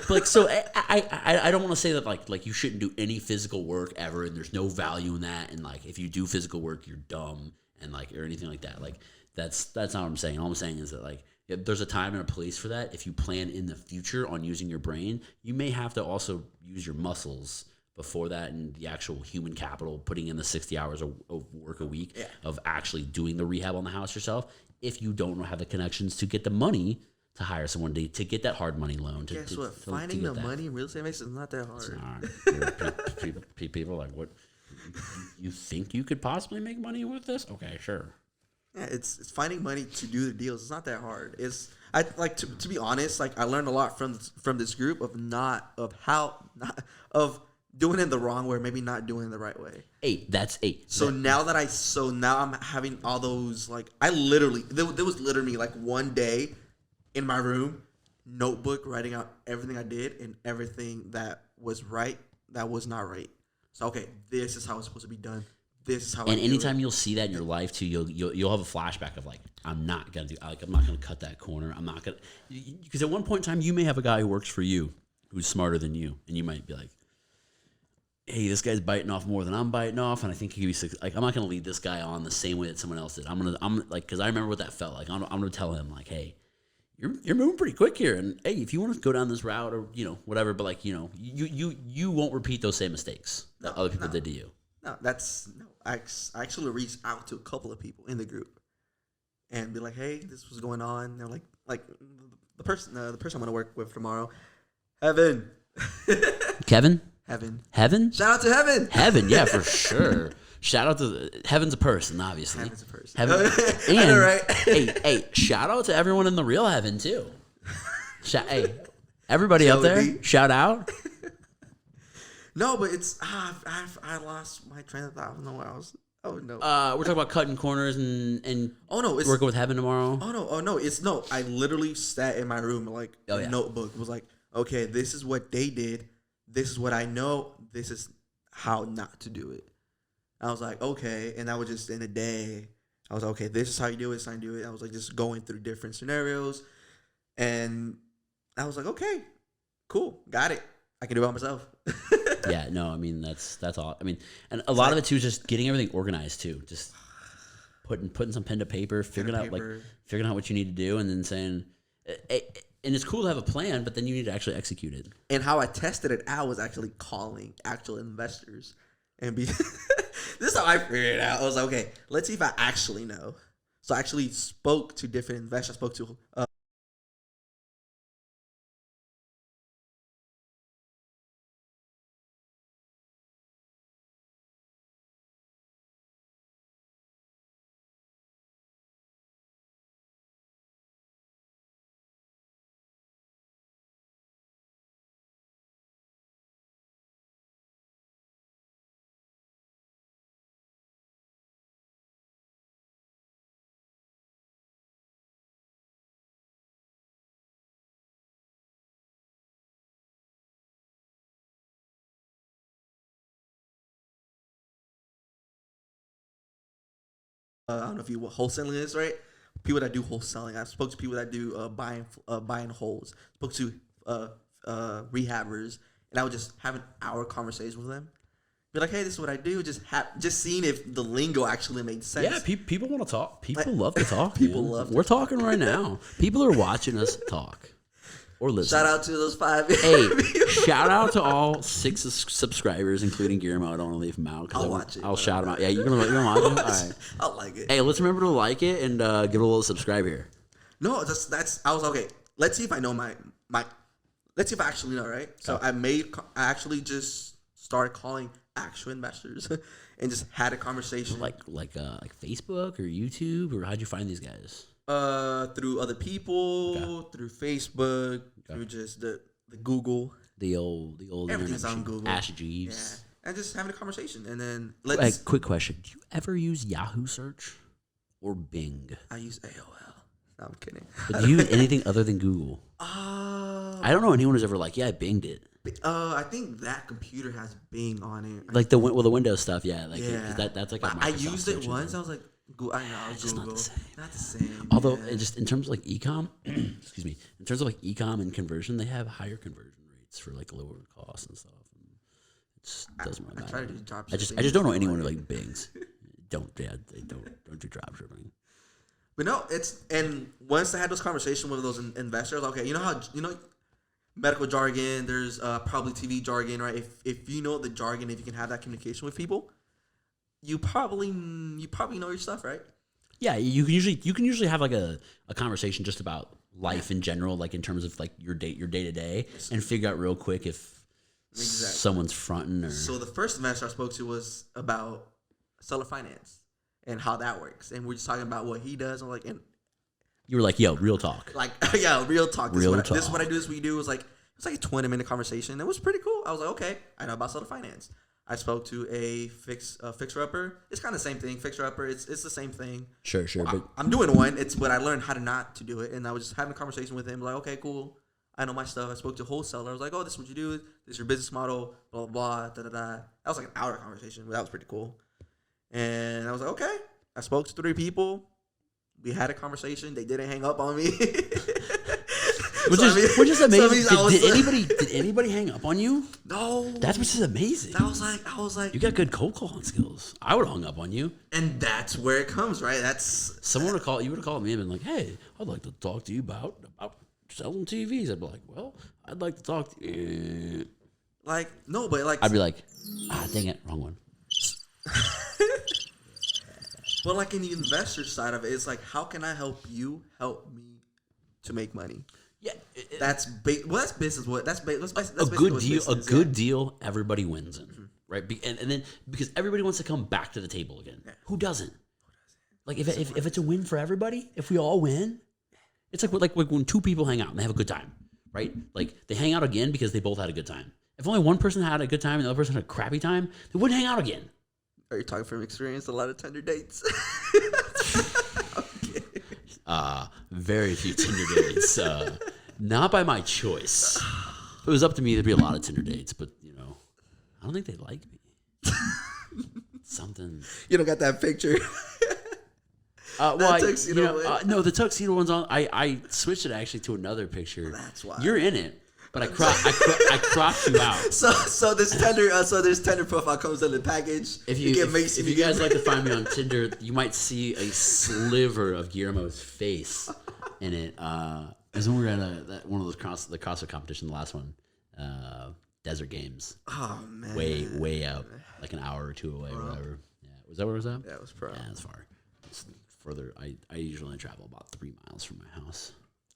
like, so I don't want to say that like you shouldn't do any physical work ever, and there's no value in that. And like if you do physical work, you're dumb, and like or anything like that. Like that's not what I'm saying. All I'm saying is that like there's a time and a place for that. If you plan in the future on using your brain, you may have to also use your muscles before that, and the actual human capital, putting in the 60 hours of work a week of actually doing the rehab on the house yourself. If you don't have the connections to get the money to hire someone to get that hard money loan. Guess what? Finding the money in real estate makes it not that hard. It's not. People are like, what? You think you could possibly make money with this? Okay, sure. Yeah, it's finding money to do the deals. It's not that hard. To be honest, like I learned a lot from this group of doing it the wrong way, or maybe not doing it the right way. That's eight. So now I'm having all those like there was literally like one day in my room, notebook writing out everything I did and everything that was right, that was not right. So okay, this is how it's supposed to be done. This is how. And anytime you'll see that in your life too, you'll have a flashback of like, I'm not gonna cut that corner. I'm not gonna, because at one point in time you may have a guy who works for you who's smarter than you, and you might be like, hey, this guy's biting off more than I'm biting off, and I think he could be like, I'm not gonna lead this guy on the same way that someone else did. I'm like, because I remember what that felt like. I'm gonna tell him like, hey, you're moving pretty quick here, and hey, if you want to go down this route or whatever, but like you won't repeat those same mistakes that other people did to you. I actually reached out to a couple of people in the group and be like, hey, this was going on. And they're like the person I'm gonna work with tomorrow, Heaven. Kevin. Heaven. Shout out to Heaven. Heaven, yeah, for sure. Shout out to Heaven's a person, obviously. Heaven's a person. Heaven, and I know, right? hey, shout out to everyone in the real Heaven too. Hey, everybody up there, shout out. No, but it's I lost my train of thought. I don't know what I was. Oh no. We're talking about cutting corners and oh no, it's working with Heaven tomorrow. Oh no, I literally sat in my room like a notebook. It was like, okay, this is what they did. This is what I know. This is how not to do it. I was like, okay, and I was just in a day. I was like, okay, this is how you do it. This is how you do it. I was like just going through different scenarios, and I was like, okay, cool, got it. I can do it by myself. Yeah, no, I mean that's all. I mean, and a lot of it too is just getting everything organized too. Just putting some pen to paper, figuring out what you need to do, and then saying, and it's cool to have a plan, but then you need to actually execute it. And how I tested it out was actually calling actual investors and be. This is how I figured it out. I was like, okay, let's see if I actually know. So I actually spoke to different investors. I spoke to. I don't know if you what wholesaling is, right? People that do wholesaling. I spoke to people that do buying holes. Spoke to rehabbers, and I would just have an hour conversation with them. Be like, hey, this is what I do. Just seeing if the lingo actually made sense. Yeah, people want to talk. People love to talk. People love. We're talking right now. People are watching us talk. or listen. Shout out to those 5. Hey, shout out to all 6 subscribers, including Guillermo. I don't want to leave him out. I'll watch it. I'll shout him out. Yeah, you're gonna watch it? All right. I'll like it. Hey, let's remember to like it and give it a little subscribe here. No, that's. I was okay. Let's see if I know my. Let's see if I actually know, right? So I actually just started calling actual investors and just had a conversation. Like Facebook or YouTube, or how'd you find these guys? Through other people, through Facebook, through just the Google. The old Everything's internet on Google. Ask Jeeves. Yeah. And just having a conversation. And then Quick question. Do you ever use Yahoo search or Bing? I use AOL. No, I'm kidding. But do you use anything other than Google? I don't know anyone who's ever like, yeah, I Binged it. I think that computer has Bing on it. Like the Windows stuff, yeah. Like yeah. That's like a Microsoft I used it once. thing. I was like, I know, it's just Google. Not the same. Although, just in terms of like ecom, excuse me, in terms of like ecom and conversion, they have higher conversion rates for like lower costs and stuff. And it doesn't really matter. I try to do drop I just don't know anyone who like Bings. They don't do drop shipping. But no, and once I had those conversations with those investors, okay, you know how medical jargon, there's probably TV jargon, right? If you know the jargon, if you can have that communication with people, you probably know your stuff, right? Yeah, you can usually have like a conversation just about life in general, like in terms of like your day to day, and figure out real quick if someone's fronting or. So the first investor I spoke to was about seller finance and how that works, and we're just talking about what he does. I'm like, and you were like, "Yo, real talk." Like, yeah, real talk. This is what I do. This is what we do. It was like a 20-minute conversation. It was pretty cool. I was like, okay, I know about seller finance. I spoke to a fixer-upper. It's kind of the same thing. Fixer-upper, it's the same thing. Sure. But I'm doing one. It's what I learned how to not to do it. And I was just having a conversation with him. Like, okay, cool. I know my stuff. I spoke to a wholesaler. I was like, oh, this is what you do. This is your business model, blah, blah, blah, da-da-da. That was like an hour conversation. But that was pretty cool. And I was like, okay. I spoke to 3 people. We had a conversation. They didn't hang up on me. Which is amazing. Did anybody hang up on you? No. That's which is amazing. I was like, you got good cold calling skills. I would have hung up on you. And that's where it comes, right? You would have called me and been like, hey, I'd like to talk to you about selling TVs. I'd be like, well, I'd like to talk to you. Like, no, but like, I'd be like, dang it, wrong one. But like in the investor side of it, it's like, how can I help you help me to make money? Yeah, that's business. That's a good deal. A good deal. Everybody wins in, right? And then because everybody wants to come back to the table again. Yeah. Who doesn't? Like if it's a win for everybody, if we all win, it's like when 2 people hang out and they have a good time, right? Like they hang out again because they both had a good time. If only one person had a good time and the other person had a crappy time, they wouldn't hang out again. Are you talking from experience? A lot of Tinder dates. Very few Tinder dates. Not by my choice. If it was up to me, there'd be a lot of Tinder dates, but I don't think they like me. Something. You don't got that picture. No, the tuxedo one's on. I switched it actually to another picture. That's why you're in it. But I cropped you out. So this Tinder profile comes in the package. If you guys like to find me on Tinder, you might see a sliver of Guillermo's face in it. As when we were at one of those the CrossFit competition, the last one, Desert Games. Oh man, way out, like an hour or 2 away, or whatever. Yeah, was that where it was at? Yeah, it was pro. Yeah, it's far. It's further. I usually only travel about 3 miles from my house.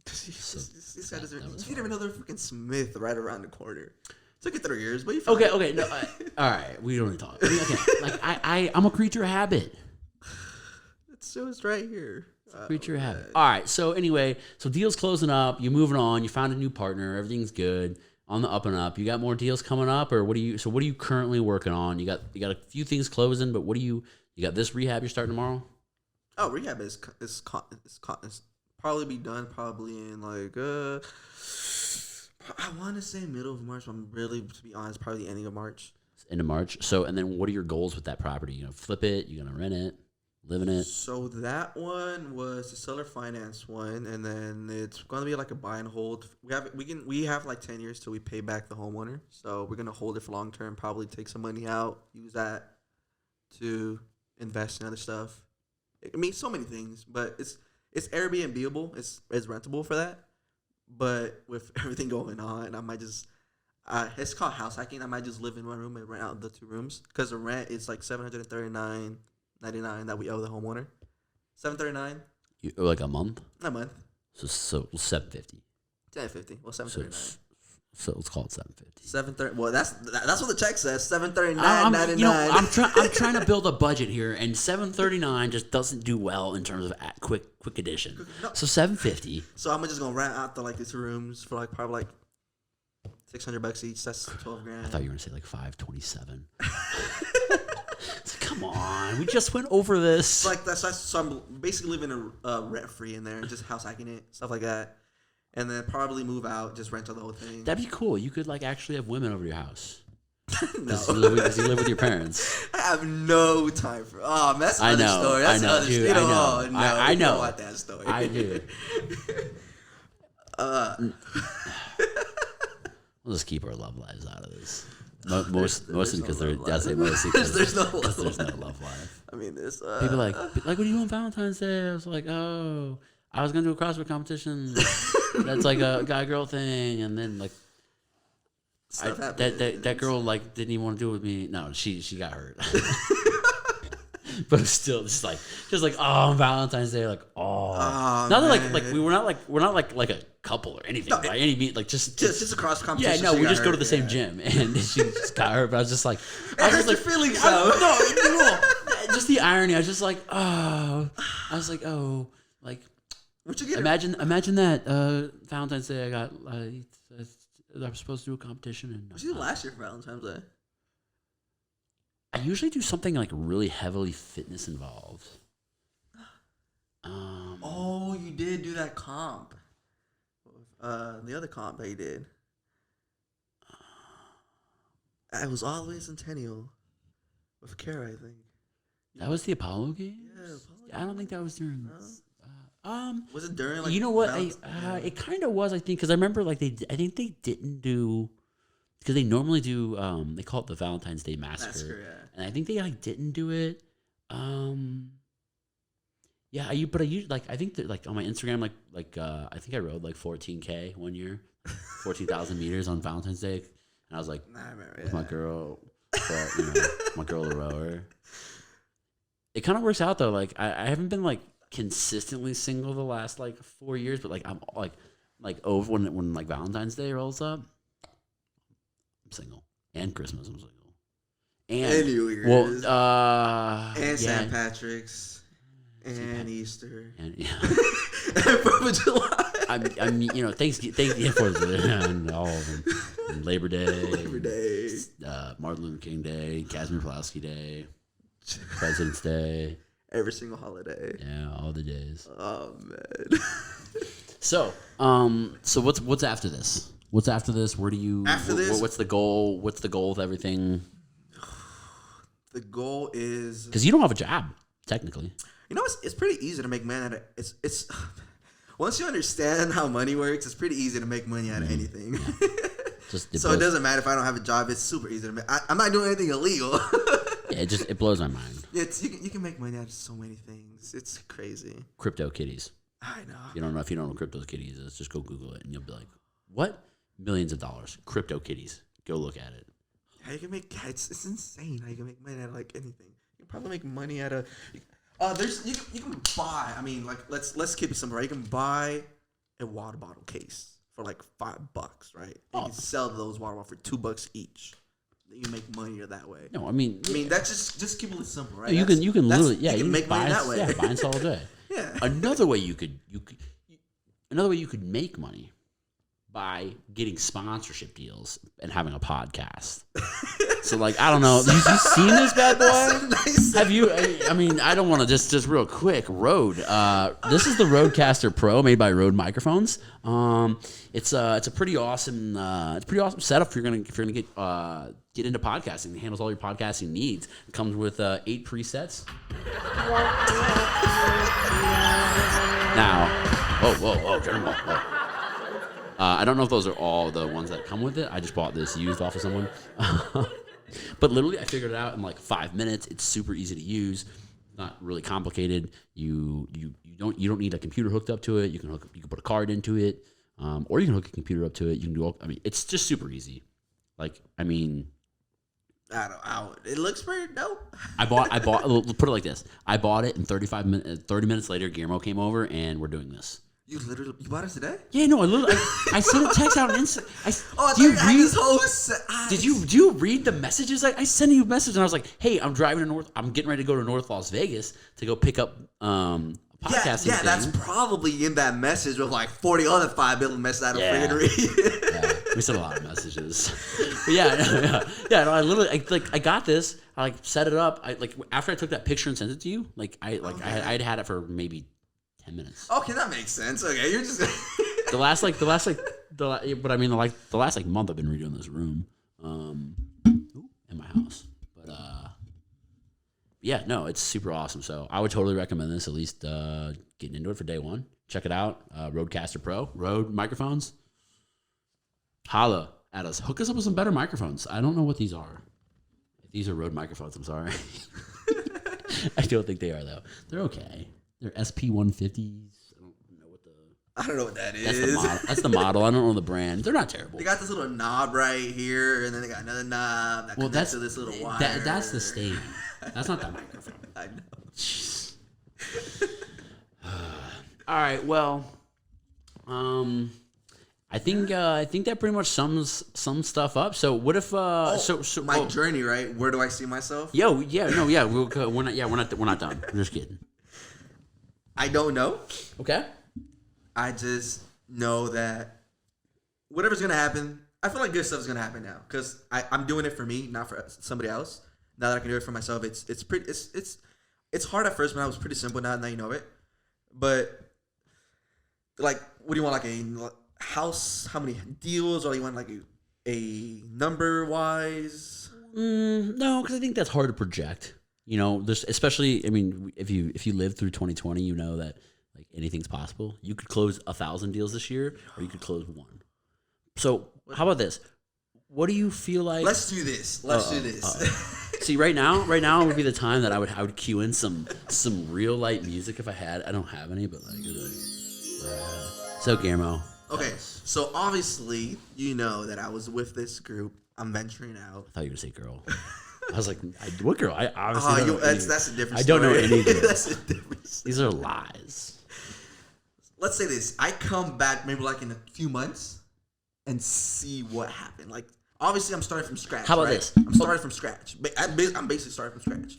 This guy doesn't. You didn't even know they're freaking Smith right around the corner. Took it 3 years, but you found it. Okay. No, all right. We don't need to talk. Okay, like I'm a creature of habit. It shows right here. Creature of habit. All right. So anyway, deals closing up. You moving on. You found a new partner. Everything's good on the up and up. You got more deals coming up, or what are you currently working on? You got a few things closing, but what do you got this rehab you're starting tomorrow? Oh, rehab is probably be done in like I want to say middle of March. But I'm really, to be honest, probably the ending of March. End of March. So, and then what are your goals with that property? You gonna flip it? You gonna rent it? Live in it? So that one was the seller finance one, and then it's gonna be like a buy and hold. We have like 10 years till we pay back the homeowner. So we're gonna hold it for long term. Probably take some money out, use that to invest in other stuff. I mean, so many things, but it's Airbnb-able. It's rentable for that. But with everything going on, I might just. It's called house hacking. I might just live in one room and rent out the 2 rooms because the rent is like $739.99 that we owe the homeowner. $739. Like a month? A month. So $750. $750. Well, $739. So let's call it $750. $730. Well, that's what the check says. $739.99. I'm trying to build a budget here, and $739 just doesn't do well in terms of quick addition. No. So $750. So I'm just gonna rent out the 2 rooms for probably $600 each. That's $12,000. I thought you were gonna say like $527. Come on, we just went over this. So I'm basically living rent free in there and just house hacking it, stuff like that. And then probably move out, just rent out the whole thing. That'd be cool. You could actually have women over your house. No. Does you live with your parents? I have no time for. Oh, man, that's another story. That's another story. I know. Oh, no, I know. I don't want that story. I do. We'll just keep our love lives out of this. Mostly because there's no love life. I mean, there's people what do you do on Valentine's Day? I was like, oh, I was gonna do a CrossFit competition. That's like a guy-girl thing, and then that girl didn't even want to do it with me. No, she got hurt. But it's still just on Valentine's Day, not that we're not like a couple or anything by any means, just a cross competition. Yeah, no, we just go to the same gym, and she just got hurt. But I was just like, I was your feelings out. No, just the irony. I was just like, what you get? Imagine that Valentine's Day. I was supposed to do a competition, and what you did last year for Valentine's Day? I usually do something really heavily fitness involved. Oh, you did do that comp. The other comp that you did. It was always Centennial with Kara, I think. That was the Apollo Games? Yeah, Apollo I don't think that was during. Was it during you know what? It kind of was. I think because I remember I think they didn't do because they normally do. They call it the Valentine's Day Massacre, yeah. And I think they didn't do it. Yeah, I used I think that on my Instagram I think I rode 14K one year, 14,000 meters on Valentine's Day, and I was like, I remember, with my girl, my girl the rower. It kind of works out though. I haven't been consistently single the last 4 years, but I'm over when Valentine's Day rolls up, I'm single, and Christmas I'm single, and New Year's, and St. Patrick's. And Easter. And, and 4th of July. I'm Thanksgiving and all of them. And Labor Day. Martin Luther King Day. Casimir Pulaski Day. President's Day. Every single holiday. Yeah, all the days. Oh, man. So what's after this? What's after this? Where do you... After this? What's the goal? What's the goal with everything? The goal is... Because you don't have a job, technically. It's pretty easy to make money out of it's once you understand how money works, it's pretty easy to make money out of anything. So it doesn't matter if I don't have a job. It's super easy to make. I'm not doing anything illegal. Yeah, it blows my mind. You can make money out of so many things. It's crazy. Crypto kitties. I know. If you don't know what crypto kitties is, just go Google it and you'll be like, what? Millions of dollars. Crypto kitties. Go look at it. Yeah, you can make it's insane how you can make money out of anything. You can probably make money out of you can buy. I mean, let's keep it simple, right? You can buy a water bottle case for $5, right? And you can sell those water bottles for $2 each. You make money that way. No, I mean that's just keep it simple, right? You can literally you can make money that way. Yeah, buy and sell all day. Yeah. Another way you could make money by getting sponsorship deals and having a podcast. So I don't know. Have you seen this bad boy? Nice. Have you? I mean, I don't want to just real quick. Rode. This is the Rodecaster Pro made by Rode Microphones. It's a pretty awesome setup if you're gonna get into podcasting. It handles all your podcasting needs. It comes with 8 presets. Now, whoa, turn them off. I don't know if those are all the ones that come with it. I just bought this used off of someone. But literally, I figured it out in 5 minutes. It's super easy to use. Not really complicated. You don't need a computer hooked up to it. You can put a card into it. Or you can hook a computer up to it. You can do all. I mean, it's just super easy. Like, I mean, I don't. It looks pretty dope. I bought. Put it like this: I bought it, and 30 minutes later, Guillermo came over, and we're doing this. You bought it today? Yeah, no, I sent a text out on Insta. Do you read the messages? I sent you a message and I was like, hey, I'm getting ready to go to North Las Vegas to go pick up podcasting. Yeah, that's probably in that message with like 40 other 5 billion messages I don't freaking read. Yeah, we sent a lot of messages. But no, I literally I got this. I set it up. After I took that picture and sent it to you, I'd had it for maybe 10 minutes. Okay, that makes sense. Okay, you're just the last month I've been redoing this room in my house. But yeah, no, it's super awesome. So I would totally recommend this, at least getting into it for day one. Check it out. Rodecaster Pro, Rode microphones. Holla at us. Hook us up with some better microphones. I don't know what these are. If these are Rode microphones, I'm sorry. I don't think they are though. They're okay. They're SP150s. I don't know what that is. That's the model. I don't know the brand. They're not terrible. They got this little knob right here, and then they got another knob that connects to this little wire. That's the stand. That's not that microphone. I know. All right. Well, I think that pretty much sums stuff up. So what if my journey, right? Where do I see myself? We're not done. I'm just kidding. I don't know. Okay. I just know that whatever's gonna happen, I feel like good stuff is gonna happen now because I'm doing it for me, not for somebody else. Now that I can do it for myself, it's hard at first, but it was pretty simple. Now you know it. But like, what do you want? Like a house? How many deals? Or do you want like a number wise? No, because I think that's hard to project. You know, there's especially. I mean, if you lived through 2020, you know that like anything's possible. You could close 1,000 deals this year, or you could close one. So how about this? What do you feel like? Let's do this. See, right now would be the time that I would cue in some real light music if I had. I don't have any, but so Guillermo. Okay, so obviously you know that I was with this group. I'm venturing out. I thought you were gonna say girl. I was like, what girl? I obviously don't know that's a different story. I don't know any girl. That's a different story. These are lies. Let's say this. I come back maybe like in a few months and see what happened. Like, obviously I'm starting from scratch. How about this? I'm starting from scratch. I'm basically starting from scratch.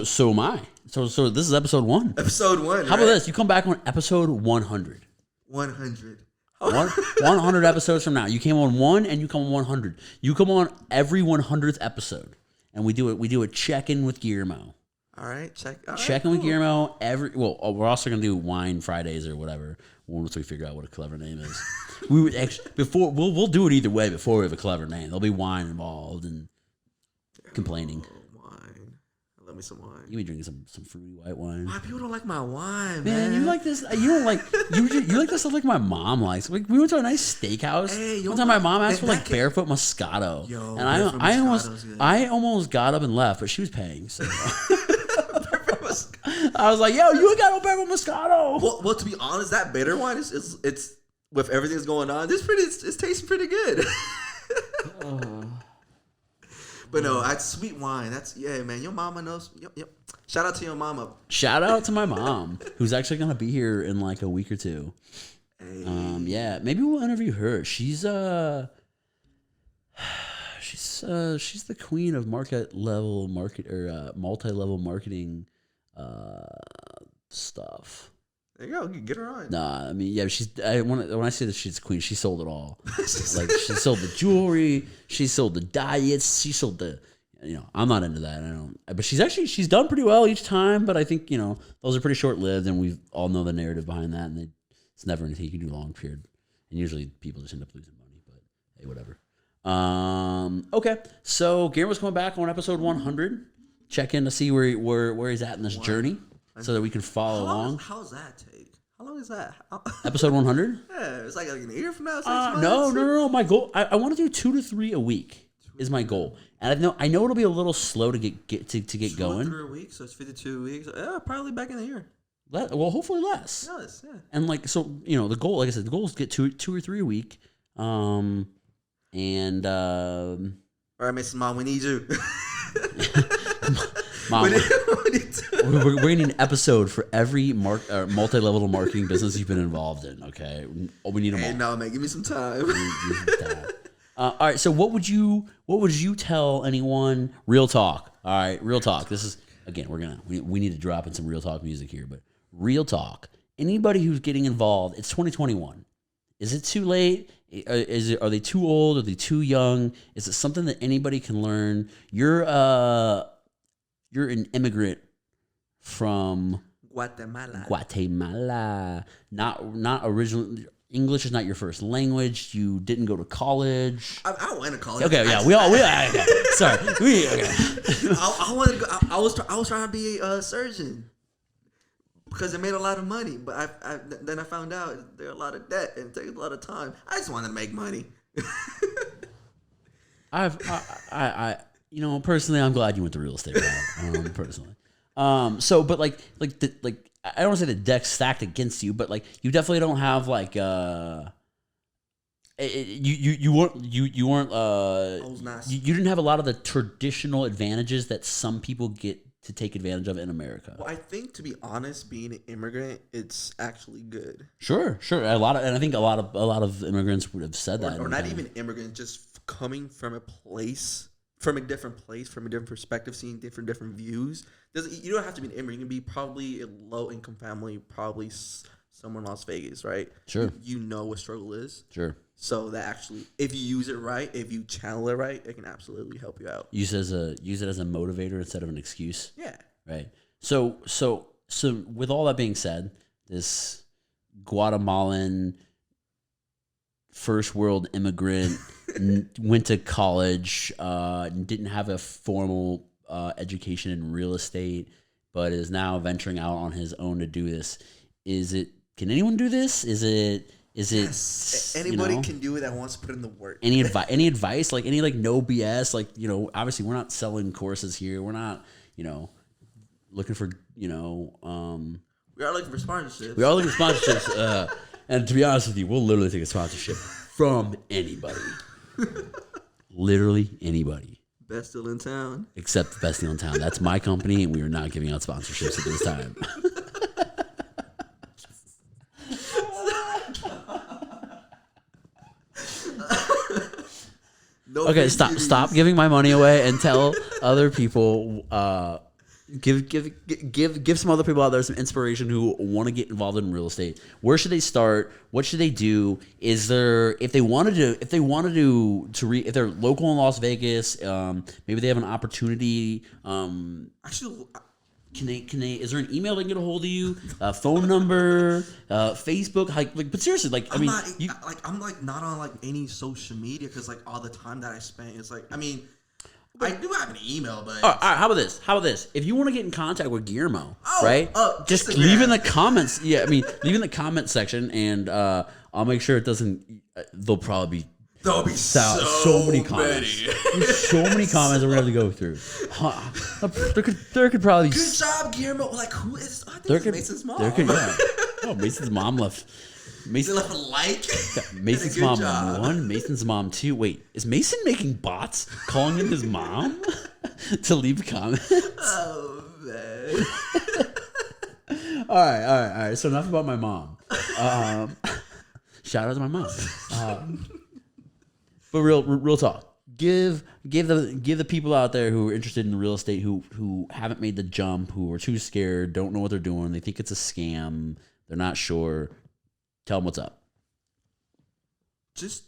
So am I. So this is episode 1. Episode 1, How about this? You come back on episode 100. 100. 100 episodes from now. You came on 1 and you come on 100. You come on every 100th episode. And we do a check-in with Guillermo. All right, check-in with Guillermo we're also gonna do Wine Fridays or whatever once we figure out what a clever name is. We would actually we'll do it either way before we have a clever name. There'll be wine involved and complaining. Wine. Love me some wine. You be drinking some fruity white wine. Why people don't like my wine, man? You like this? You don't like you like this stuff like my mom likes. Like, we went to a nice steakhouse. Hey, one time my mom asked for like barefoot Moscato, and I almost got up and left, but she was paying. So. I was like, yo, you ain't got no barefoot Moscato. Well, to be honest, that bitter wine is it's with everything that's going on. It's tasting pretty good. But no, that's sweet wine. Man. Your mama knows. Yep. Shout out to your mama. Shout out to my mom, who's actually gonna be here in like a week or two. Hey. Yeah, maybe we'll interview her. She's the queen of multi-level marketing stuff. There you go. You get her on. Nah, I mean, yeah, when I say that she's the queen, she sold it all. Like, she sold the jewelry, she sold the diets, she sold the, I'm not into that. But she's done pretty well each time. But I think those are pretty short lived, and we all know the narrative behind that, and it's never anything you can do long period. And usually people just end up losing money. But hey, whatever. Okay, so Guillermo's coming back on episode 100. Check in to see where he's at in this journey, so that we can follow along. How's that take? How long is that? Episode 100? Yeah, it's like an year from now. 6 months. No. My goal, I want to do 2 to 3 a week is my goal, and I know it'll be a little slow to get going. 2 or 3 weeks, so it's 52 weeks. Yeah, probably back in the year. hopefully less. Yes, yeah. And like, so, the goal, like I said, the goal is to get two or three a week. All right, Mrs. Mom, we need you. Mom, we're going to need an episode for every multi-level marketing business you've been involved in. Okay, we need them all. No, man, give me some time. All right, so what would you tell anyone? Real talk. All right, real talk. This is again, we need to drop in some real talk music here, but real talk. Anybody who's getting involved, it's 2021. Is it too late? Are they too old? Are they too young? Is it something that anybody can learn? You're an immigrant from Guatemala. Not originally. English is not your first language. You didn't go to college. I went to college. Okay, yeah, we all. Okay. Sorry, okay. I wanted to go. I was trying to be a surgeon because it made a lot of money. But then I found out there's a lot of debt and it takes a lot of time. I just wanted to make money. Personally, I'm glad you went to real estate route. Personally, but I don't want to say the deck's stacked against you, but like you definitely don't have like you weren't you didn't have a lot of the traditional advantages that some people get to take advantage of in America. Well, I think, to be honest, being an immigrant, it's actually good. Sure. I think a lot of immigrants would have said that. Or not even immigrants, just coming from a different place, from a different perspective, seeing different views. You don't have to be an immigrant. You can be probably a low-income family, probably somewhere in Las Vegas, right? Sure. You know what struggle is. Sure. So that actually, if you use it right, if you channel it right, it can absolutely help you out. Use it as a motivator instead of an excuse. Yeah. Right. So with all that being said, this Guatemalan first world immigrant went to college, didn't have a formal education in real estate, but is now venturing out on his own to do this. Can anyone do this? Is it yes. Anybody can do it that wants to put in the work. Any advice? Like any no BS? Like, obviously we're not selling courses here. We're not, looking for, we are looking for sponsorships. And to be honest with you, we'll literally take a sponsorship from anybody. Literally anybody. Best deal in town. Except the best deal in town. That's my company, and we are not giving out sponsorships at this time. Okay, stop giving my money away and tell other people. Give some other people out there some inspiration who want to get involved in real estate. Where should they start? What should they do? If they're local in Las Vegas, maybe they have an opportunity. Actually, is there an email they can get a hold of you? Phone number, Facebook, but seriously, I'm not on any social media because all the time that I spent is I do have an email, but all right, how about this? If you want to get in contact with Guillermo, right? Just Instagram. Leave in the comments. Yeah, leave in the comment section, and I'll make sure it doesn't. There'll be so many comments. There's so many comments that we're gonna have to go through. There could probably. Good job, Guillermo. Who is? I think it's Mason's mom. Mason's mom left. Mason left a like. Mason's mom job. 1, Mason's mom 2. Wait, is Mason making bots calling in his mom to leave comments? Oh man. All right. So enough about my mom. Shout out to my mom. But real talk. Give the people out there who are interested in real estate, who haven't made the jump, who are too scared, don't know what they're doing, they think it's a scam, they're not sure. Tell them what's up. Just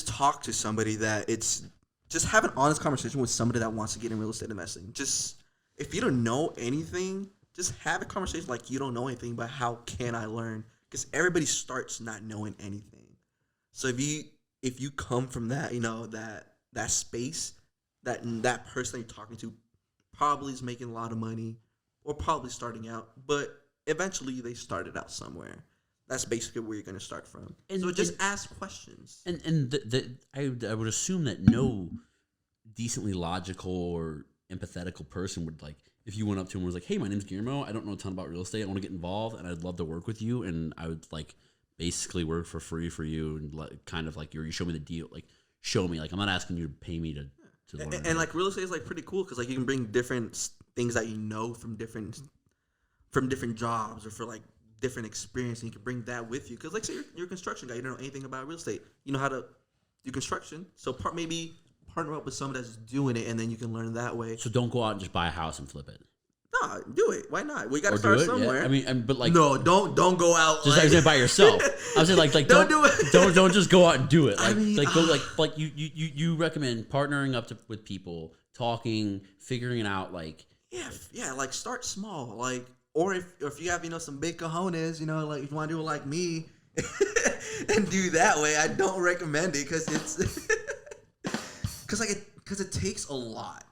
talk to somebody just have an honest conversation with somebody that wants to get in real estate investing. Just, if you don't know anything, just have a conversation like you don't know anything, but how can I learn? Because everybody starts not knowing anything. So if you come from that, that space, that person you're talking to probably is making a lot of money or probably starting out, but eventually they started out somewhere. That's basically where you're going to start from. So just ask questions. And I would assume that no decently logical or empathetical person would if you went up to him and was like, hey, my name's Guillermo. I don't know a ton about real estate. I want to get involved, and I'd love to work with you. And I would like basically work for free for you, and kind of like you show me the deal, like show me. Like I'm not asking you to pay me to learn. And like real estate is like pretty cool because like you can bring different things that you know from different jobs or for like different experience, and you can bring that with you. Because like say you're a construction guy, you don't know anything about real estate. You know how to do construction, so maybe partner up with someone that's doing it, and then you can learn that way. So don't go out and just buy a house and flip it. Nah, do it. Why not? We got to start somewhere. Yeah. I mean, but like, no, don't go out. Just like by yourself. I was saying like don't do it. Don't just go out and do it. Like I mean, go like you recommend partnering up with people, talking, figuring it out. Like yeah, like start small. Like or if you have some big cojones, like if you want to do it like me and do that way, I don't recommend it because it's because it takes a lot.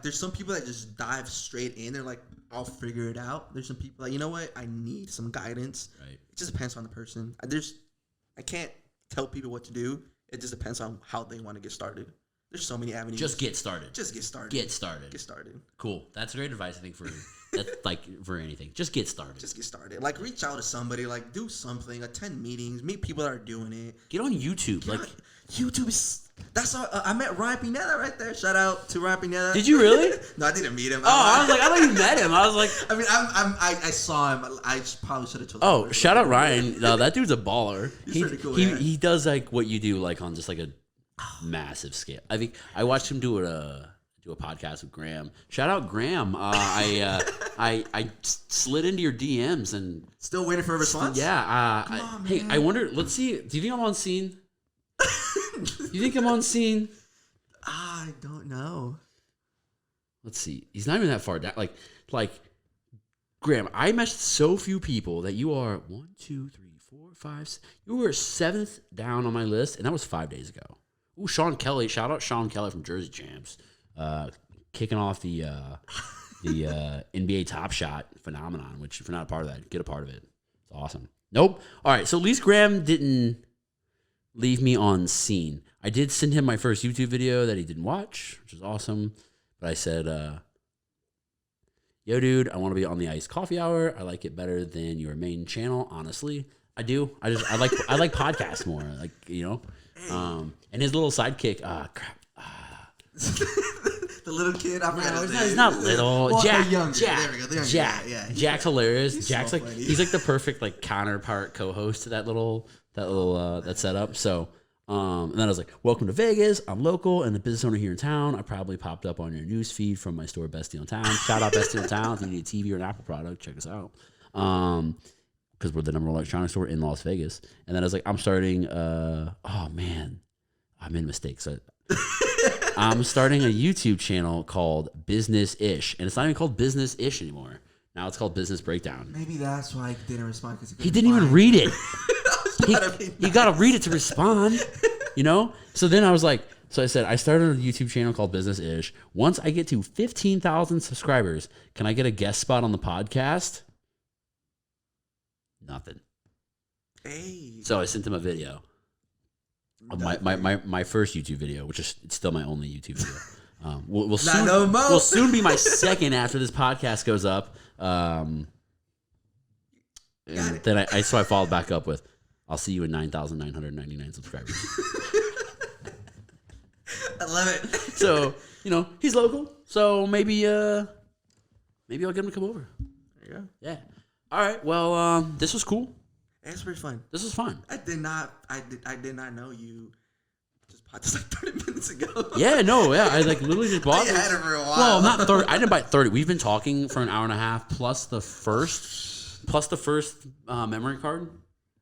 There's some people that just dive straight in. They're like, I'll figure it out. There's some people like, you know what? I need some guidance. Right. It just depends on the person. I can't tell people what to do. It just depends on how they want to get started. There's so many avenues. Just get started. Get started. Cool. That's great advice, I think, for for anything. Just get started. Like reach out to somebody. Like do something. Attend meetings. Meet people that are doing it. Get on YouTube. YouTube is. That's all. I met Ryan Pineda right there. Shout out to Ryan Pineda. Did you really? No, I didn't meet him. Oh, I was like, I thought you met him. I was like, I mean, I saw him. I probably should have told. Oh, shout out Ryan. No, that dude's a baller. He's pretty cool. He does like what you do, like on just like a massive scale. I think I watched him do a podcast with Graham. Shout out Graham. I slid into your DMs and still waiting for a response. Yeah. Come on, hey, man. I wonder. Let's see. Do you think I'm on scene? You think I'm on scene? I don't know. Let's see. He's not even that far down. Like Graham, I matched so few people that you are 1, 2, 3, 4, 5. You were 7th down on my list, and that was 5 days ago. Ooh, Sean Kelly. Shout out Sean Kelly from Jersey Champs. Kicking off the NBA Top Shot phenomenon, which if you're not a part of that, get a part of it. It's awesome. Nope. All right, so at least Graham didn't leave me on scene. I did send him my first YouTube video that he didn't watch, which is awesome. But I said, yo, dude, I want to be on the Iced Coffee Hour. I like it better than your main channel, honestly. I do. I like podcasts more, like, and his little sidekick, crap. The little kid, I forgot his name. He's not little. Well, Jack. There we go. Jack. Yeah. Jack's hilarious. Jack's like funny. he's like the perfect like counterpart co-host to that setup. So, and then I was like, "Welcome to Vegas. I'm local and the business owner here in town. I probably popped up on your news feed from my store, Best Deal in Town. Shout out Best Deal in Town. If you need a TV or an Apple product, check us out. Because we're the number one electronics store in Las Vegas. And then I was like, I'm starting. Oh man, I made a mistake. So I'm starting a YouTube channel called Business Ish, and it's not even called Business Ish anymore. Now it's called Business Breakdown. Maybe that's why he didn't respond because he didn't even read it. You got to read it to respond, So then I was like, so I said, I started a YouTube channel called Business Ish. Once I get to 15,000 subscribers, can I get a guest spot on the podcast? Nothing. Hey. So I sent him a video. My first YouTube video, which is still my only YouTube video. Will soon be my second after this podcast goes up. And then I followed back up with, I'll see you in 9,999 subscribers. I love it. So, he's local. So maybe I'll get him to come over. There you go. Yeah. All right. Well, this was cool. It's pretty fun. This was fun. I did not know you just bought this like 30 minutes ago. Yeah, no, yeah. I literally just bought this. I had it for a while. Well, not 30. I didn't buy 30. We've been talking for an hour and a half plus the first memory card.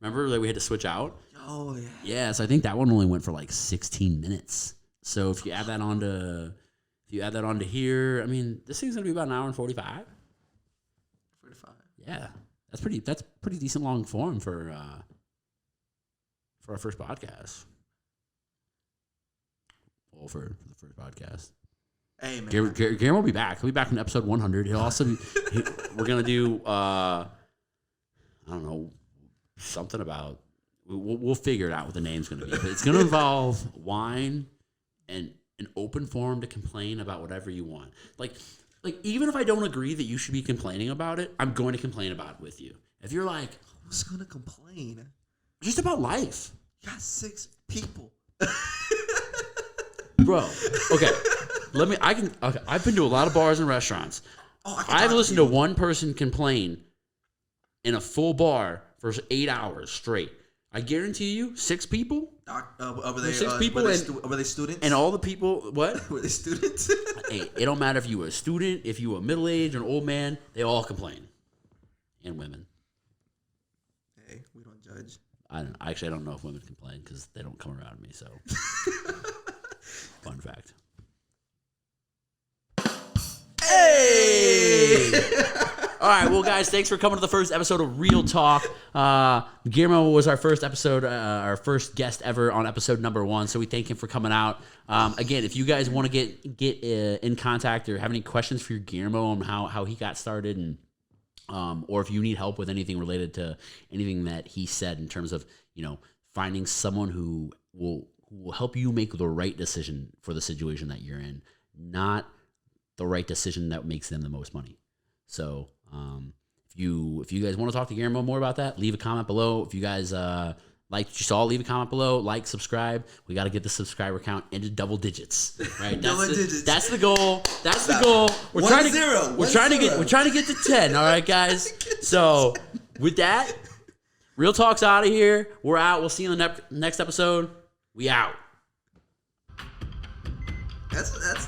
Remember that we had to switch out? Oh, yeah. Yeah, so I think that one only went for like 16 minutes. So if you add that onto here, I mean, this thing's going to be about an hour and 45. 45. Yeah. That's pretty decent long form for our first podcast. Well, for the first podcast. Hey man, Guillermo will be back. He'll be back in episode 100. He'll also we're gonna do I don't know, something about we'll figure it out what the name's gonna be. But it's gonna involve wine and an open forum to complain about whatever you want. Like like, even if I don't agree that you should be complaining about it, I'm going to complain about it with you. If you're like, who's gonna complain? Just about life. You got 6 people. Bro, okay. I've been to a lot of bars and restaurants. I've listened to one person complain in a full bar for 8 hours straight. I guarantee you, 6 people. Were they 6 people, were they students? And all the people, what? Were they students? Hey, it don't matter if you were a student, if you were middle-aged or an old man, they all complain. And women. Hey, we don't judge. I don't know if women complain because they don't come around me. So, fun fact. Hey! All right, well, guys, thanks for coming to the first episode of Real Talk. Guillermo was our first episode, our first guest ever on episode number 1. So we thank him for coming out. Again, if you guys want to get in contact or have any questions for Guillermo on how he got started, and or if you need help with anything related to anything that he said in terms of finding someone who will help you make the right decision for the situation that you're in, not the right decision that makes them the most money. So if you guys want to talk to Guillermo more about that, leave a comment below. If you guys like what you saw, leave a comment below. Like, subscribe. We got to get the subscriber count into double digits. Right? That's the goal. That's the goal. We're trying to get to 10. All right, guys. So with that, Real Talk's out of here. We're out. We'll see you in the next episode. We out. That's